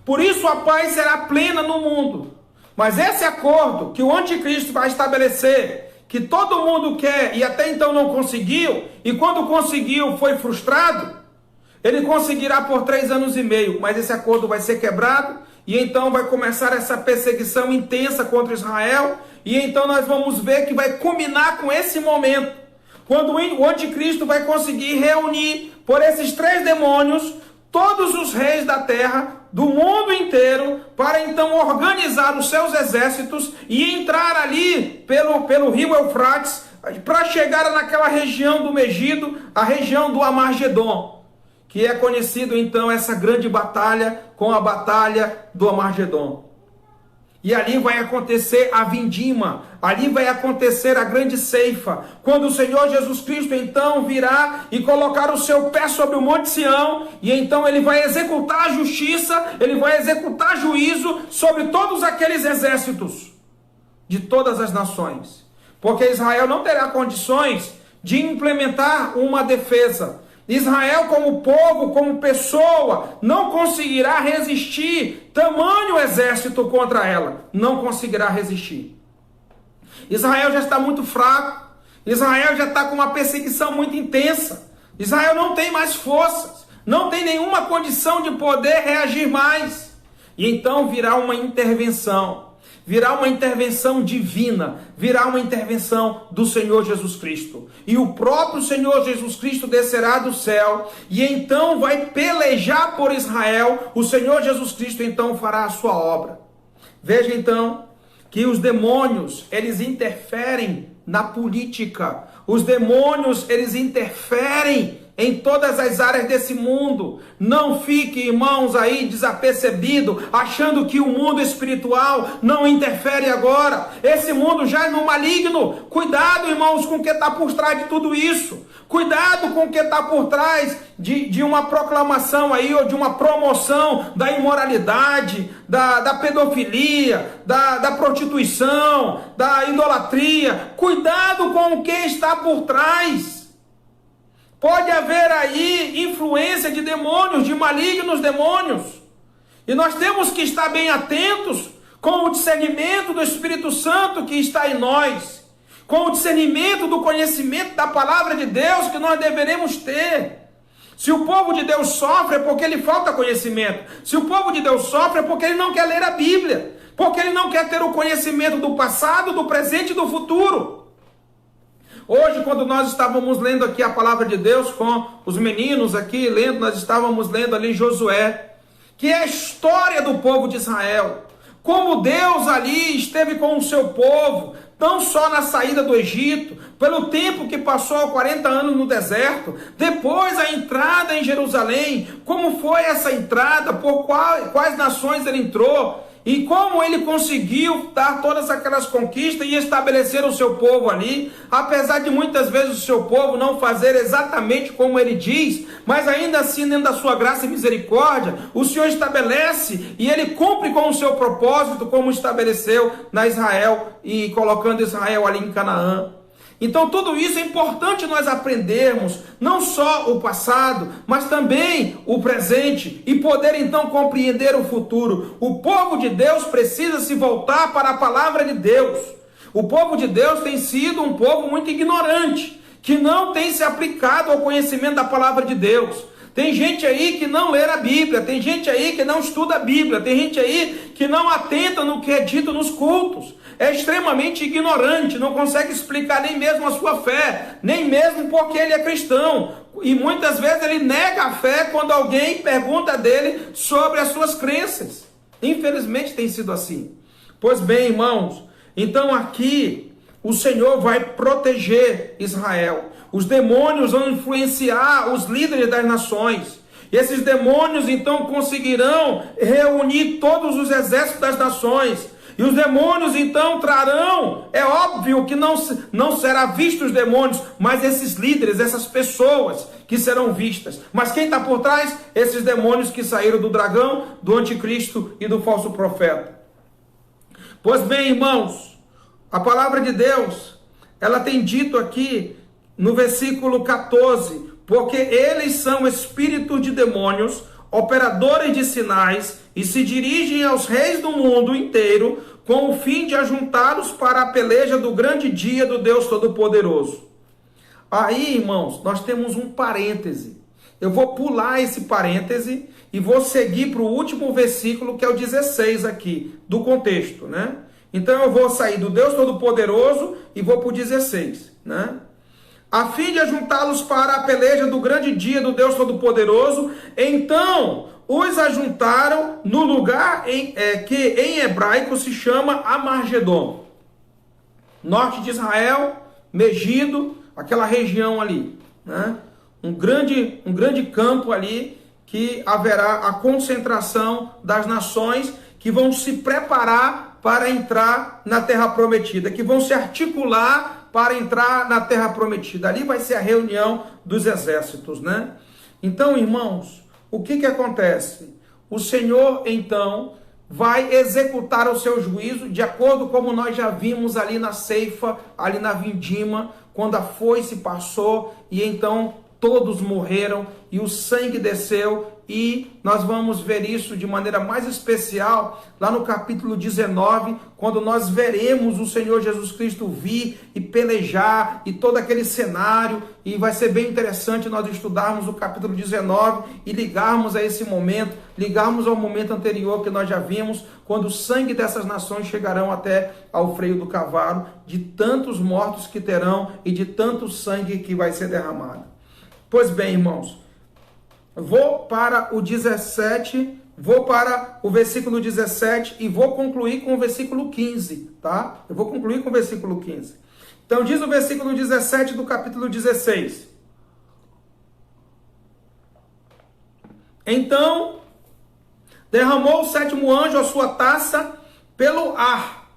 Por isso a paz será plena no mundo. Mas esse acordo que o anticristo vai estabelecer, que todo mundo quer e até então não conseguiu, e quando conseguiu foi frustrado, ele conseguirá por 3 anos e meio, mas esse acordo vai ser quebrado, e então vai começar essa perseguição intensa contra Israel, e então nós vamos ver que vai culminar com esse momento, quando o anticristo vai conseguir reunir por esses 3 demônios todos os reis da terra, do mundo inteiro, para então organizar os seus exércitos e entrar ali pelo rio Eufrates, para chegar naquela região do Megido, a região do Amargedon, que é conhecido então essa grande batalha com a batalha do Amargedon. E ali vai acontecer a vindima, ali vai acontecer a grande ceifa, quando o Senhor Jesus Cristo então virá e colocar o seu pé sobre o Monte Sião, e então ele vai executar a justiça, ele vai executar juízo sobre todos aqueles exércitos de todas as nações. Porque Israel não terá condições de implementar uma defesa. Israel como povo, como pessoa, não conseguirá resistir tamanho exército contra ela. Não conseguirá resistir. Israel já está muito fraco. Israel já está com uma perseguição muito intensa. Israel não tem mais forças. Não tem nenhuma condição de poder reagir mais. E então virá uma intervenção. Virá uma intervenção divina, virá uma intervenção do Senhor Jesus Cristo. E o próprio Senhor Jesus Cristo descerá do céu, e então vai pelejar por Israel. O Senhor Jesus Cristo então fará a sua obra. Veja então que os demônios, eles interferem na política. Os demônios, eles interferem em todas as áreas desse mundo. Não fique, irmãos, aí desapercebido, achando que o mundo espiritual não interfere agora. Esse mundo já é no maligno. Cuidado, irmãos, com o que está por trás de tudo isso. Cuidado com o que está por trás de uma proclamação aí, ou de uma promoção da imoralidade, da pedofilia, da prostituição, da idolatria. Cuidado com o que está por trás. Pode haver aí influência de demônios, de malignos demônios. E nós temos que estar bem atentos com o discernimento do Espírito Santo que está em nós. Com o discernimento do conhecimento da palavra de Deus que nós deveremos ter. Se o povo de Deus sofre é porque lhe falta conhecimento. Se o povo de Deus sofre é porque ele não quer ler a Bíblia. Porque ele não quer ter o conhecimento do passado, do presente e do futuro. Hoje, quando nós estávamos lendo aqui a palavra de Deus com os meninos aqui lendo, nós estávamos lendo ali Josué, que é a história do povo de Israel. Como Deus ali esteve com o seu povo, não só na saída do Egito, pelo tempo que passou 40 anos no deserto, depois a entrada em Jerusalém, como foi essa entrada, por quais nações ele entrou, e como ele conseguiu dar todas aquelas conquistas e estabelecer o seu povo ali, apesar de muitas vezes o seu povo não fazer exatamente como ele diz, mas ainda assim, dentro da sua graça e misericórdia, o Senhor estabelece e ele cumpre com o seu propósito, como estabeleceu na Israel e colocando Israel ali em Canaã. Então tudo isso é importante nós aprendermos, não só o passado, mas também o presente, e poder então compreender o futuro. O povo de Deus precisa se voltar para a palavra de Deus. O povo de Deus tem sido um povo muito ignorante, que não tem se aplicado ao conhecimento da palavra de Deus. Tem gente aí que não lê a Bíblia, tem gente aí que não estuda a Bíblia, tem gente aí que não atenta no que é dito nos cultos. É extremamente ignorante, não consegue explicar nem mesmo a sua fé, nem mesmo porque ele é cristão. E muitas vezes ele nega a fé quando alguém pergunta dele sobre as suas crenças. Infelizmente tem sido assim. Pois bem, irmãos, então aqui o Senhor vai proteger Israel. Os demônios vão influenciar os líderes das nações. E esses demônios então conseguirão reunir todos os exércitos das nações. E os demônios então trarão, é óbvio que não será visto os demônios, mas esses líderes, essas pessoas que serão vistas. Mas quem está por trás? Esses demônios que saíram do dragão, do anticristo e do falso profeta. Pois bem, irmãos, a palavra de Deus, ela tem dito aqui no versículo 14, porque eles são espíritos de demônios, operadores de sinais, e se dirigem aos reis do mundo inteiro, com o fim de ajuntá-los para a peleja do grande dia do Deus Todo-Poderoso. Aí, irmãos, nós temos um parêntese. Eu vou pular esse parêntese e vou seguir para o último versículo, que é o 16 aqui, do contexto, né? Então eu vou sair do Deus Todo-Poderoso e vou para o 16, né? A fim de ajuntá-los para a peleja do grande dia do Deus Todo-Poderoso, então os ajuntaram no lugar que em hebraico se chama Amargedon. Norte de Israel, Megido, aquela região ali, né? Um grande campo ali, que haverá a concentração das nações que vão se preparar para entrar na terra prometida, que vão se articular para entrar na terra prometida. Ali vai ser a reunião dos exércitos, né? Então, irmãos, o que acontece? O Senhor, então, vai executar o seu juízo, de acordo como nós já vimos ali na ceifa, ali na vindima, quando a foice passou, e então todos morreram, e o sangue desceu, e nós vamos ver isso de maneira mais especial lá no capítulo 19, quando nós veremos o Senhor Jesus Cristo vir e pelejar, e todo aquele cenário, e vai ser bem interessante nós estudarmos o capítulo 19 e ligarmos a esse momento, ligarmos ao momento anterior que nós já vimos, quando o sangue dessas nações chegarão até ao freio do cavalo, de tantos mortos que terão e de tanto sangue que vai ser derramado. Pois bem, irmãos, vou para o 17, vou para o versículo 17 e vou concluir com o versículo 15, tá? Eu vou concluir com o versículo 15. Então diz o versículo 17 do capítulo 16. Então derramou o sétimo anjo a sua taça pelo ar,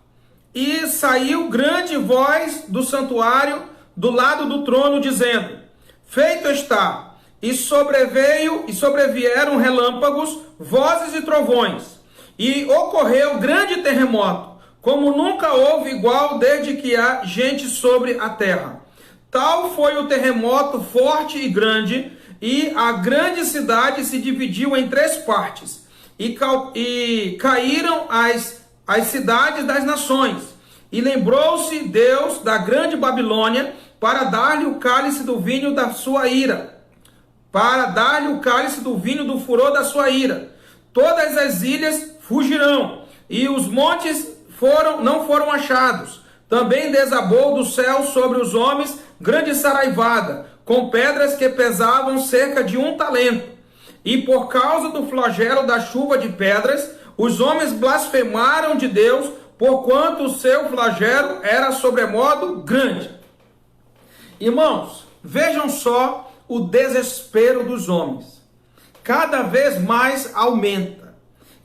e saiu grande voz do santuário do lado do trono, dizendo: feito está, e sobrevieram relâmpagos, vozes e trovões, e ocorreu grande terremoto, como nunca houve igual desde que há gente sobre a terra. Tal foi o terremoto forte e grande, e a grande cidade se dividiu em 3 partes, e caíram as cidades das nações. E lembrou-se Deus da grande Babilônia, para dar-lhe o cálice do vinho da sua ira, para dar-lhe o cálice do vinho do furor da sua ira. Todas as ilhas fugirão, e os montes não foram achados. Também desabou do céu sobre os homens grande saraivada, com pedras que pesavam cerca de 1 talento. E por causa do flagelo da chuva de pedras, os homens blasfemaram de Deus, porquanto o seu flagelo era sobremodo grande. Irmãos, vejam só o desespero dos homens. Cada vez mais aumenta.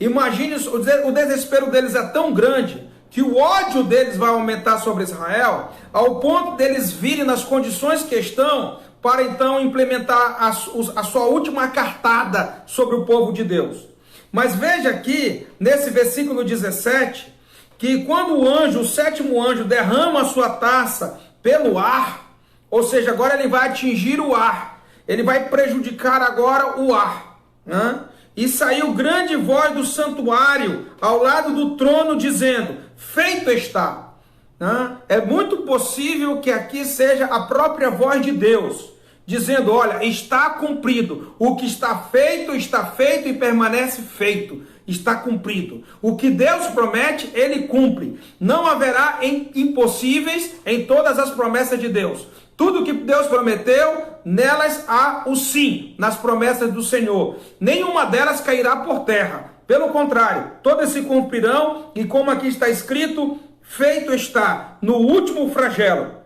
Imagine, o desespero deles é tão grande que o ódio deles vai aumentar sobre Israel, ao ponto deles virem nas condições que estão, para então implementar a sua última cartada sobre o povo de Deus. Mas veja aqui, nesse versículo 17, que quando o sétimo anjo derrama a sua taça pelo ar, ou seja, agora ele vai atingir o ar, ele vai prejudicar agora o ar, né? E saiu grande voz do santuário ao lado do trono, dizendo: feito está. Né? É muito possível que aqui seja a própria voz de Deus, dizendo: olha, está cumprido. O que está feito e permanece feito. Está cumprido. O que Deus promete, Ele cumpre. Não haverá impossíveis em todas as promessas de Deus. Tudo que Deus prometeu, nelas há o sim, nas promessas do Senhor. Nenhuma delas cairá por terra. Pelo contrário, todas se cumprirão, e como aqui está escrito, feito está, no último flagelo.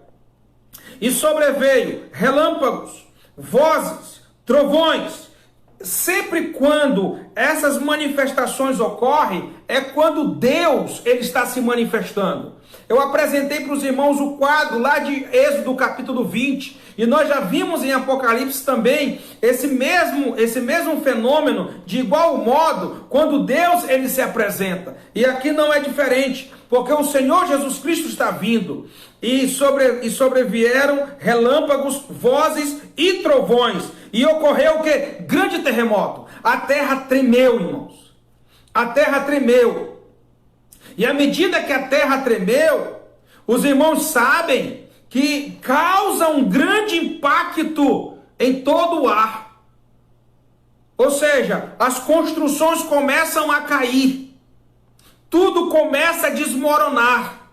E sobreveio relâmpagos, vozes, trovões. Sempre quando essas manifestações ocorrem, é quando Deus ele está se manifestando. Eu apresentei para os irmãos o quadro lá de Êxodo capítulo 20, e nós já vimos em Apocalipse também esse mesmo fenômeno, de igual modo, quando Deus ele se apresenta. E aqui não é diferente, porque o Senhor Jesus Cristo está vindo, e sobrevieram relâmpagos, vozes e trovões, e ocorreu o que? Grande terremoto. A terra tremeu, irmãos. A terra tremeu. E à medida que a terra tremeu, os irmãos sabem que causa um grande impacto em todo o ar. Ou seja, as construções começam a cair. Tudo começa a desmoronar.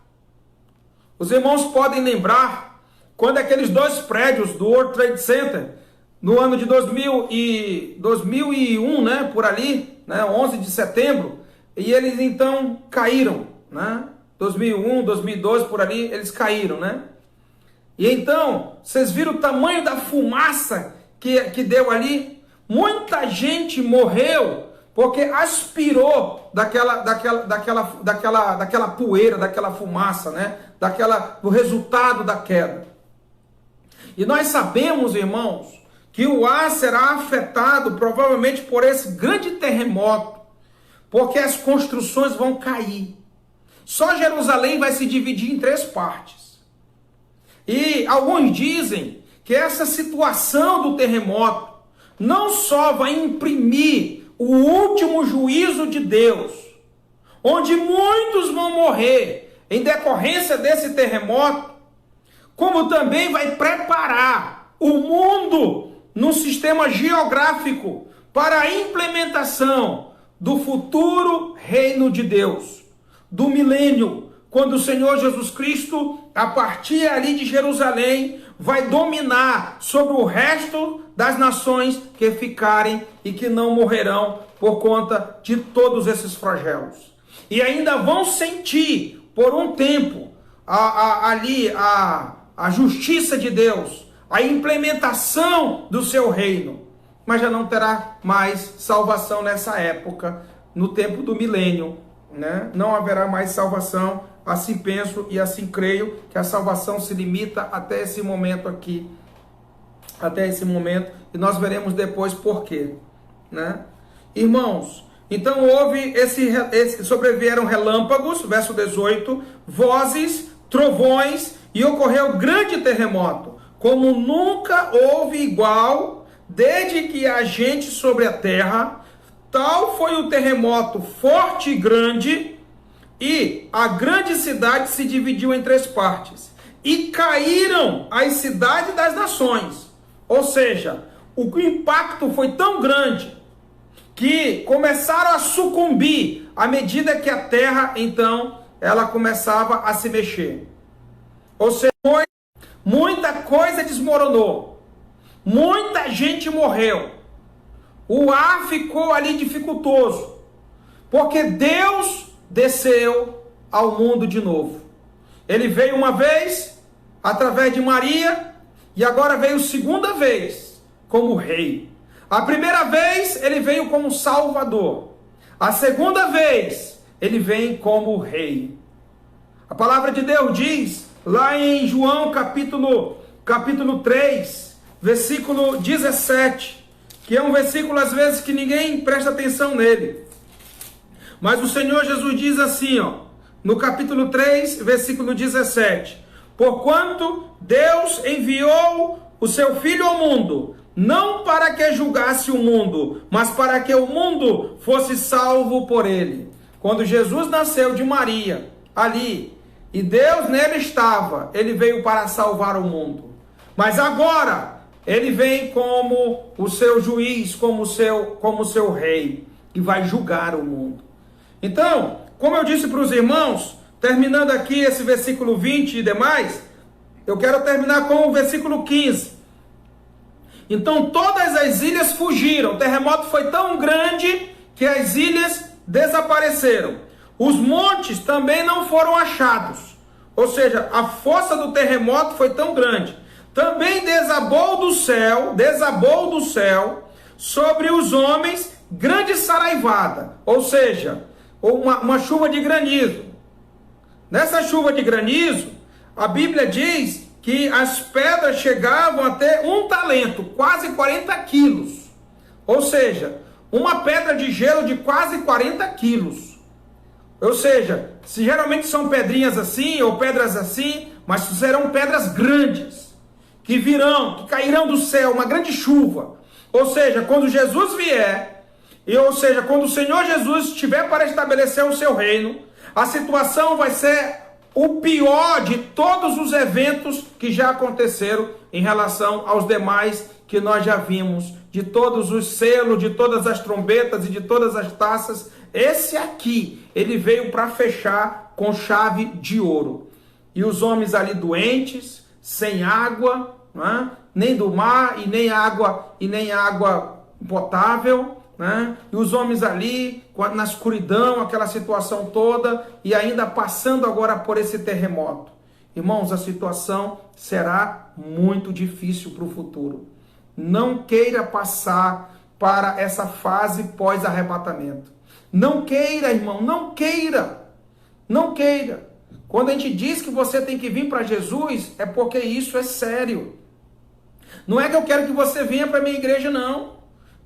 Os irmãos podem lembrar quando aqueles dois prédios do World Trade Center, no ano de 2001, né, por ali, né, 11 de setembro, e eles então caíram, né? 2001, 2002, por ali, eles caíram, né? E então, vocês viram o tamanho da fumaça que deu ali? Muita gente morreu porque aspirou daquela poeira, daquela fumaça, né? Do resultado da queda. E nós sabemos, irmãos, que o ar será afetado provavelmente por esse grande terremoto, porque as construções vão cair. Só Jerusalém vai se dividir em 3 partes. E alguns dizem que essa situação do terremoto não só vai imprimir o último juízo de Deus, onde muitos vão morrer em decorrência desse terremoto, como também vai preparar o mundo no sistema geográfico para a implementação do futuro reino de Deus, do milênio, quando o Senhor Jesus Cristo, a partir ali de Jerusalém, vai dominar sobre o resto das nações que ficarem e que não morrerão por conta de todos esses flagelos. E ainda vão sentir por um tempo a justiça de Deus, a implementação do seu reino, mas já não terá mais salvação nessa época, no tempo do milênio, né? Não haverá mais salvação. Assim penso e assim creio que a salvação se limita até esse momento aqui, até esse momento, e nós veremos depois por quê, né? Irmãos, então houve sobrevieram relâmpagos, verso 18, vozes, trovões, e ocorreu grande terremoto, como nunca houve igual, desde que há gente sobre a terra. Tal foi o terremoto forte e grande, e a grande cidade se dividiu em 3 partes. E caíram as cidades das nações. Ou seja, o impacto foi tão grande que começaram a sucumbir à medida que a terra, então, ela começava a se mexer. Ou seja, muita coisa desmoronou. Muita gente morreu. O ar ficou ali dificultoso, porque Deus desceu ao mundo de novo. Ele veio uma vez, através de Maria, e agora veio segunda vez, como rei. A primeira vez, ele veio como Salvador. A segunda vez, ele vem como rei. A palavra de Deus diz, lá em João capítulo 3, versículo 17, que é um versículo às vezes que ninguém presta atenção nele. Mas o Senhor Jesus diz assim, ó, no capítulo 3, versículo 17: Porquanto Deus enviou o seu Filho ao mundo, não para que julgasse o mundo, mas para que o mundo fosse salvo por ele. Quando Jesus nasceu de Maria, ali, e Deus nele estava, ele veio para salvar o mundo. Mas agora, ele vem como o seu juiz, como o seu rei, e vai julgar o mundo. Então, como eu disse para os irmãos, terminando aqui esse versículo 20 e demais, eu quero terminar com o versículo 15. Então todas as ilhas fugiram, o terremoto foi tão grande que as ilhas desapareceram. Os montes também não foram achados, ou seja, a força do terremoto foi tão grande. Também desabou do céu sobre os homens grande saraivada, ou seja, uma chuva de granizo. Nessa chuva de granizo, a Bíblia diz que as pedras chegavam a ter 1 talento, quase 40 quilos. Ou seja, uma pedra de gelo de quase 40 quilos. Ou seja, se geralmente são pedrinhas assim, ou pedras assim, mas serão pedras grandes, que virão, que cairão do céu, uma grande chuva. Ou seja, quando Jesus vier, quando o Senhor Jesus estiver para estabelecer o seu reino, a situação vai ser o pior de todos os eventos que já aconteceram em relação aos demais que nós já vimos, de todos os selos, de todas as trombetas e de todas as taças. Esse aqui, ele veio para fechar com chave de ouro. E os homens ali doentes, sem água, né? Nem do mar e nem água potável, né? E os homens ali na escuridão, aquela situação toda, e ainda passando agora por esse terremoto. Irmãos, a situação será muito difícil para o futuro. Não queira passar para essa fase pós-arrebatamento. Não queira, irmão, não queira. Não queira. Quando a gente diz que você tem que vir para Jesus, é porque isso é sério. Não é que eu quero que você venha para a minha igreja, não.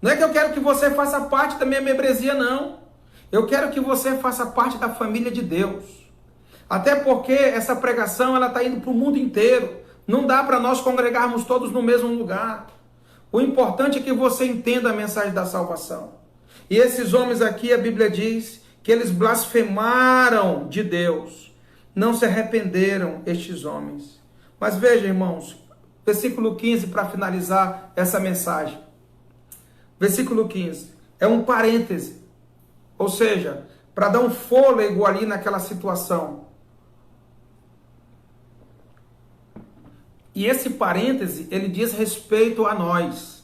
Não é que eu quero que você faça parte da minha membresia, não. Eu quero que você faça parte da família de Deus. Até porque essa pregação ela está indo para o mundo inteiro. Não dá para nós congregarmos todos no mesmo lugar. O importante é que você entenda a mensagem da salvação. E esses homens aqui, a Bíblia diz que eles blasfemaram de Deus. Não se arrependeram estes homens. Mas veja, irmãos, versículo 15 para finalizar essa mensagem. Versículo 15, é um parêntese, ou seja, para dar um fôlego ali naquela situação. E esse parêntese, ele diz respeito a nós.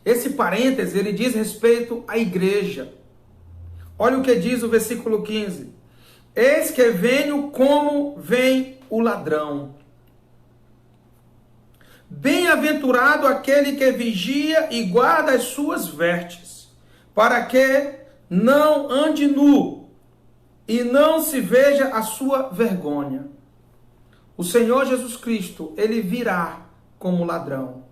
Esse parêntese, ele diz respeito à igreja. Olha o que diz o versículo 15. Eis que venho como vem o ladrão. Bem-aventurado aquele que vigia e guarda as suas vestes, para que não ande nu e não se veja a sua vergonha. O Senhor Jesus Cristo, ele virá como ladrão.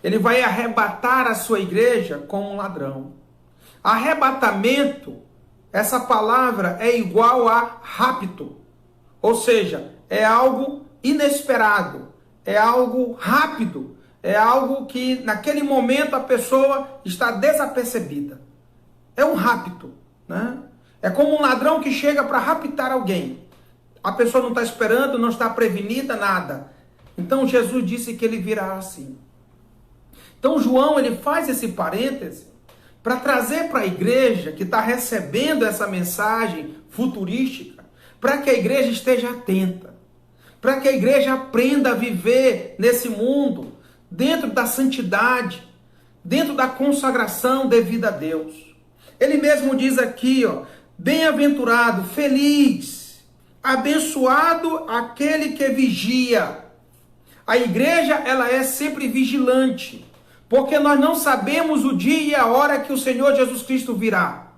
Ele vai arrebatar a sua igreja como um ladrão. Arrebatamento, essa palavra é igual a rapto, ou seja, é algo inesperado. É algo rápido, é algo que naquele momento a pessoa está desapercebida. É um rapto, né? É como um ladrão que chega para raptar alguém. A pessoa não está esperando, não está prevenida, nada. Então Jesus disse que ele virá assim. Então João ele faz esse parêntese para trazer para a igreja que está recebendo essa mensagem futurística, para que a igreja esteja atenta. Para que a igreja aprenda a viver nesse mundo, dentro da santidade, dentro da consagração devida a Deus. Ele mesmo diz aqui, bem-aventurado, feliz, abençoado aquele que vigia. A igreja, ela é sempre vigilante, porque nós não sabemos o dia e a hora que o Senhor Jesus Cristo virá.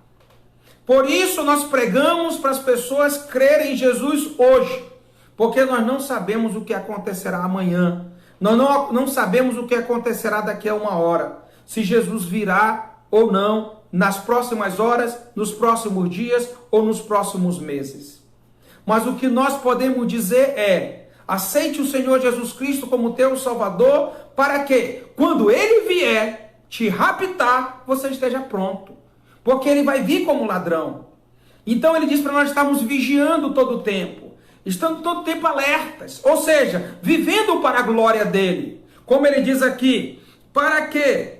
Por isso nós pregamos para as pessoas crerem em Jesus hoje. Porque nós não sabemos o que acontecerá amanhã. Nós não sabemos o que acontecerá daqui a 1 hora. Se Jesus virá ou não nas próximas horas, nos próximos dias ou nos próximos meses. Mas o que nós podemos dizer é: aceite o Senhor Jesus Cristo como teu Salvador, para que, quando Ele vier te raptar, você esteja pronto. Porque Ele vai vir como ladrão. Então Ele diz para nós estarmos vigiando todo o tempo, estando todo o tempo alertas, ou seja, vivendo para a glória dEle. Como Ele diz aqui, para que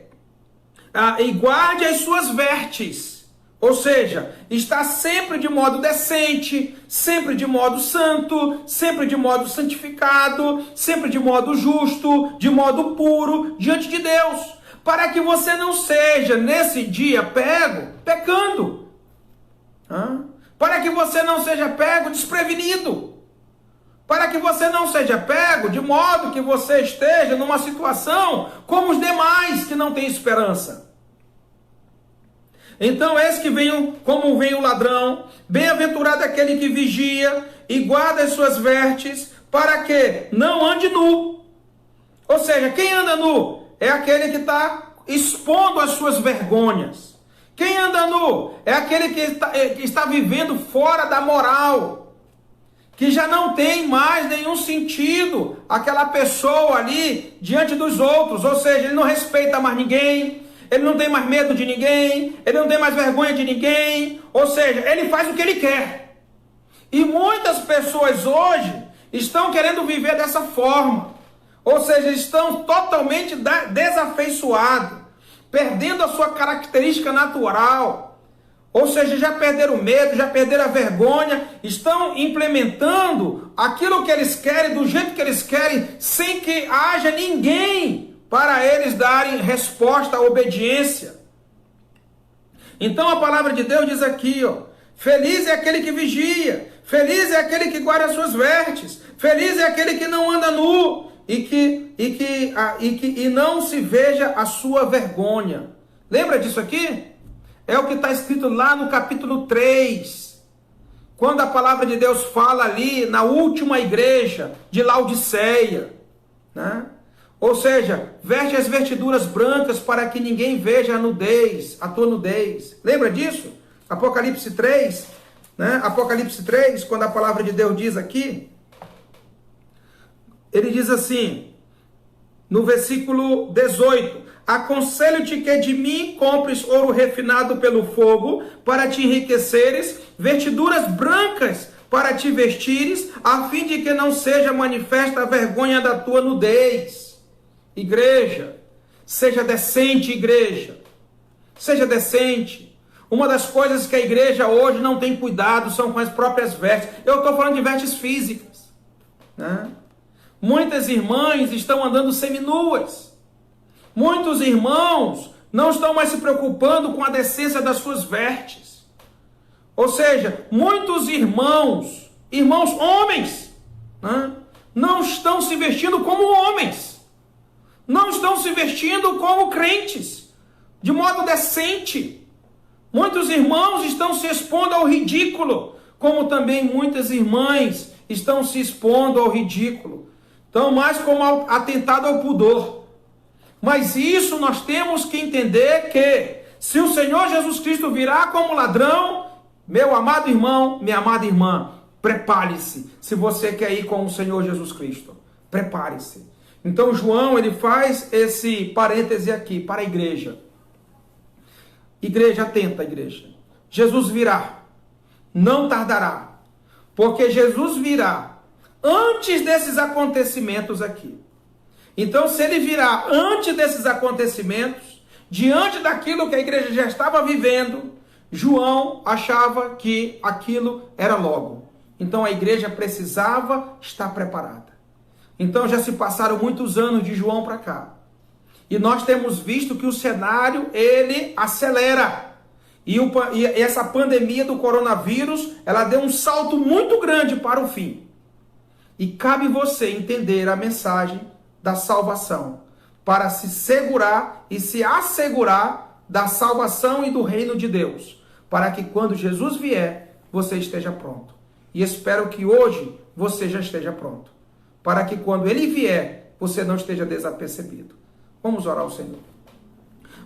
e guarde as suas vestes, ou seja, está sempre de modo decente, sempre de modo santo, sempre de modo santificado, sempre de modo justo, de modo puro, diante de Deus, para que você não seja, nesse dia, pego pecando, para que você não seja pego desprevenido, para que você não seja pego de modo que você esteja numa situação como os demais que não têm esperança. Então, eis que vem, como vem o ladrão, bem-aventurado aquele que vigia e guarda as suas vestes, para que não ande nu. Ou seja, quem anda nu é aquele que está expondo as suas vergonhas. Quem anda nu é aquele que está vivendo fora da moral, que já não tem mais nenhum sentido aquela pessoa ali diante dos outros, ou seja, ele não respeita mais ninguém, ele não tem mais medo de ninguém, ele não tem mais vergonha de ninguém, ou seja, ele faz o que ele quer. E muitas pessoas hoje estão querendo viver dessa forma, ou seja, estão totalmente desafeiçoados, perdendo a sua característica natural. Ou seja, já perderam o medo, já perderam a vergonha, estão implementando aquilo que eles querem, do jeito que eles querem, sem que haja ninguém para eles darem resposta à obediência. Então a palavra de Deus diz aqui, feliz é aquele que vigia, feliz é aquele que guarda as suas vestes, feliz é aquele que não anda nu e não se veja a sua vergonha. Lembra disso aqui? É o que está escrito lá no capítulo 3, quando a palavra de Deus fala ali na última igreja de Laodiceia, né? Ou seja, veste as vestiduras brancas para que ninguém veja a tua nudez. Lembra disso? Apocalipse 3, né? Apocalipse 3, quando a palavra de Deus diz aqui, ele diz assim, no versículo 18, aconselho-te que de mim compres ouro refinado pelo fogo, para te enriqueceres, vestiduras brancas para te vestires, a fim de que não seja manifesta a vergonha da tua nudez. Igreja, seja decente, igreja. Seja decente. Uma das coisas que a igreja hoje não tem cuidado são com as próprias vestes. Eu estou falando de vestes físicas, né? Muitas irmãs estão andando seminuas. Muitos irmãos não estão mais se preocupando com a decência das suas vestes. Ou seja, muitos irmãos homens, né, não estão se vestindo como homens. Não estão se vestindo como crentes, de modo decente. Muitos irmãos estão se expondo ao ridículo, como também muitas irmãs estão se expondo ao ridículo. Então, mais como atentado ao pudor. Mas isso nós temos que entender que, se o Senhor Jesus Cristo virá como ladrão, meu amado irmão, minha amada irmã, prepare-se, se você quer ir com o Senhor Jesus Cristo. Prepare-se. Então, João, ele faz esse parêntese aqui para a igreja. Igreja, atenta, igreja. Jesus virá, não tardará, porque Jesus virá antes desses acontecimentos aqui. Então, se ele virá antes desses acontecimentos, diante daquilo que a igreja já estava vivendo, João achava que aquilo era logo. Então, a igreja precisava estar preparada. Então, já se passaram muitos anos de João para cá. E nós temos visto que o cenário, ele acelera. E essa pandemia do coronavírus, ela deu um salto muito grande para o fim. E cabe você entender a mensagem da salvação, para se segurar e se assegurar da salvação e do reino de Deus, para que quando Jesus vier, você esteja pronto. E espero que hoje você já esteja pronto, para que quando ele vier, você não esteja desapercebido. Vamos orar ao Senhor.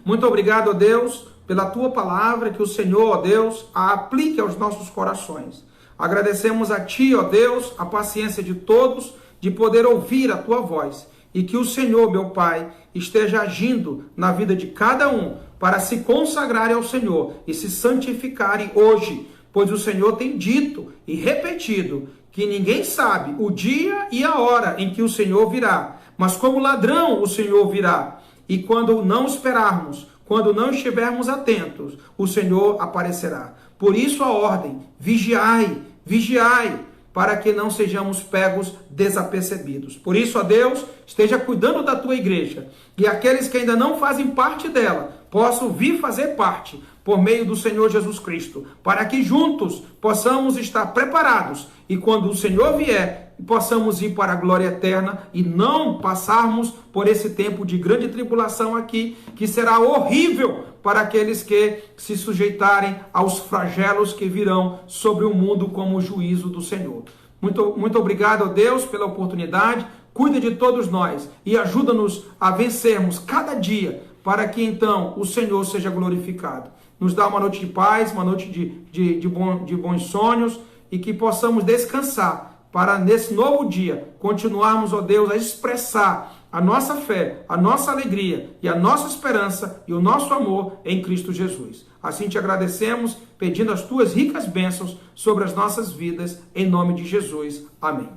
Muito obrigado, ó Deus, pela tua palavra, que o Senhor, ó Deus, a aplique aos nossos corações. Agradecemos a Ti, ó Deus, a paciência de todos, de poder ouvir a Tua voz. E que o Senhor, meu Pai, esteja agindo na vida de cada um para se consagrarem ao Senhor e se santificarem hoje, pois o Senhor tem dito e repetido que ninguém sabe o dia e a hora em que o Senhor virá, mas como ladrão o Senhor virá, e quando não esperarmos, quando não estivermos atentos, o Senhor aparecerá. Por isso a ordem: vigiai, vigiai, para que não sejamos pegos desapercebidos. Por isso, ó Deus, esteja cuidando da tua igreja, e aqueles que ainda não fazem parte dela possam vir fazer parte por meio do Senhor Jesus Cristo, para que juntos possamos estar preparados e quando o Senhor vier, possamos ir para a glória eterna e não passarmos por esse tempo de grande tribulação aqui, que será horrível para aqueles que se sujeitarem aos flagelos que virão sobre o mundo como o juízo do Senhor. Muito obrigado, Deus, pela oportunidade. Cuida de todos nós e ajuda-nos a vencermos cada dia, para que então o Senhor seja glorificado. Nos dá uma noite de paz, uma noite de bons sonhos, e que possamos descansar para nesse novo dia continuarmos, ó Deus, a expressar a nossa fé, a nossa alegria e a nossa esperança e o nosso amor em Cristo Jesus. Assim te agradecemos, pedindo as tuas ricas bênçãos sobre as nossas vidas, em nome de Jesus. Amém.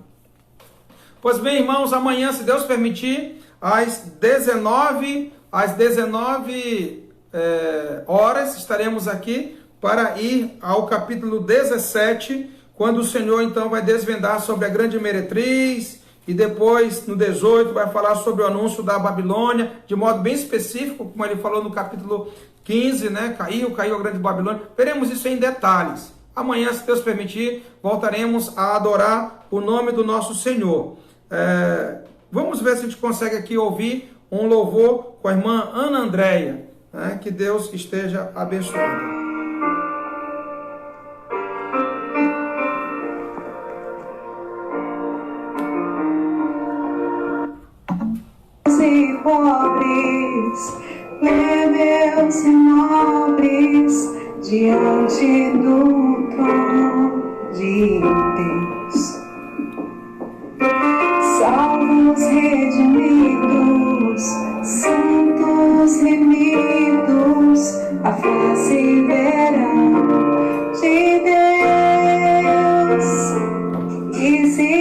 Pois bem, irmãos, amanhã, se Deus permitir, às 19 horas, estaremos aqui para ir ao capítulo 17, quando o Senhor então vai desvendar sobre a grande meretriz, e depois no 18 vai falar sobre o anúncio da Babilônia, de modo bem específico, como ele falou no capítulo 15, né? Caiu a grande Babilônia. Veremos isso em detalhes. Amanhã, se Deus permitir, voltaremos a adorar o nome do nosso Senhor. Vamos ver se a gente consegue aqui ouvir um louvor com a irmã Ana Andréia, né? Que Deus esteja abençoando. E pobres, plebeus e nobres, diante do trono de Deus. Salvos, redimidos, santos, remidos, a face verão de Deus, e se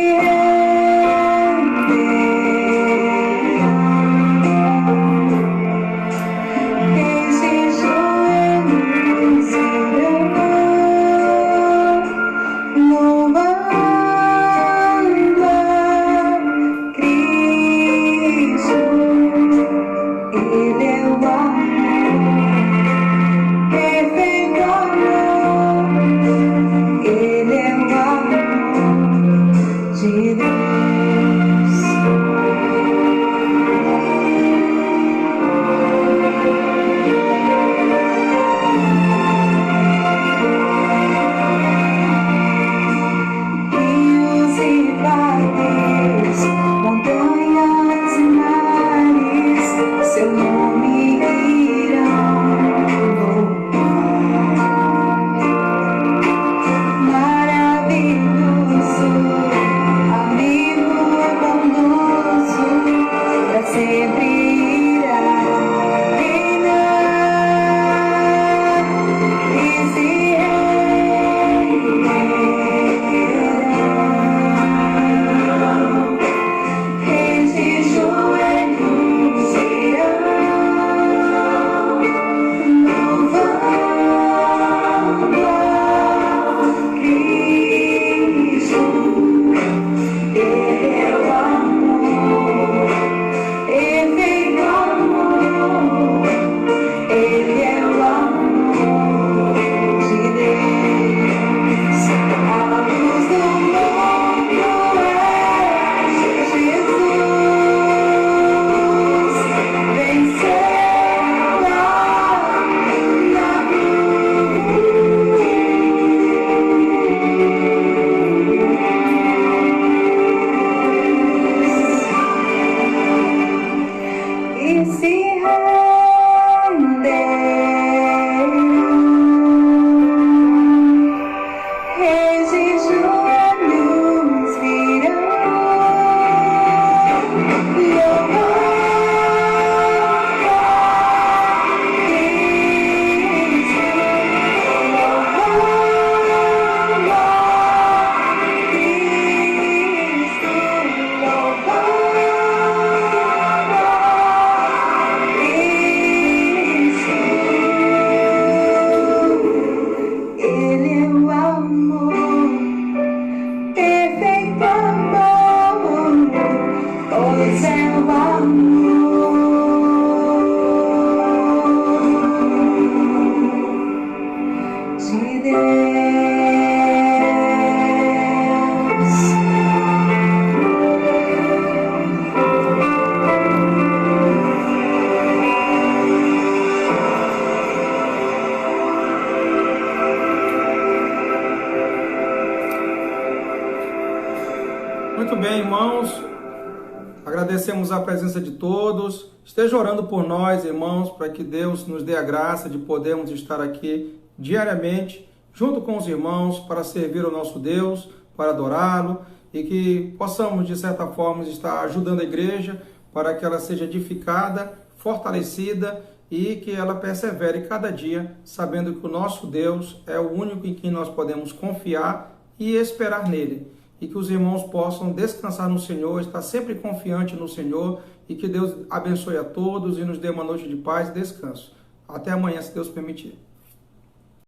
desde joelhos e Muito bem, irmãos. Agradecemos a presença de todos. Esteja orando por nós, irmãos, para que Deus nos dê a graça de podermos estar aqui diariamente, junto com os irmãos, para servir o nosso Deus, para adorá-lo, e que possamos, de certa forma, estar ajudando a igreja para que ela seja edificada, fortalecida e que ela persevere cada dia, sabendo que o nosso Deus é o único em quem nós podemos confiar e esperar nele. E que os irmãos possam descansar no Senhor, estar sempre confiante no Senhor, e que Deus abençoe a todos e nos dê uma noite de paz e descanso. Até amanhã, se Deus permitir.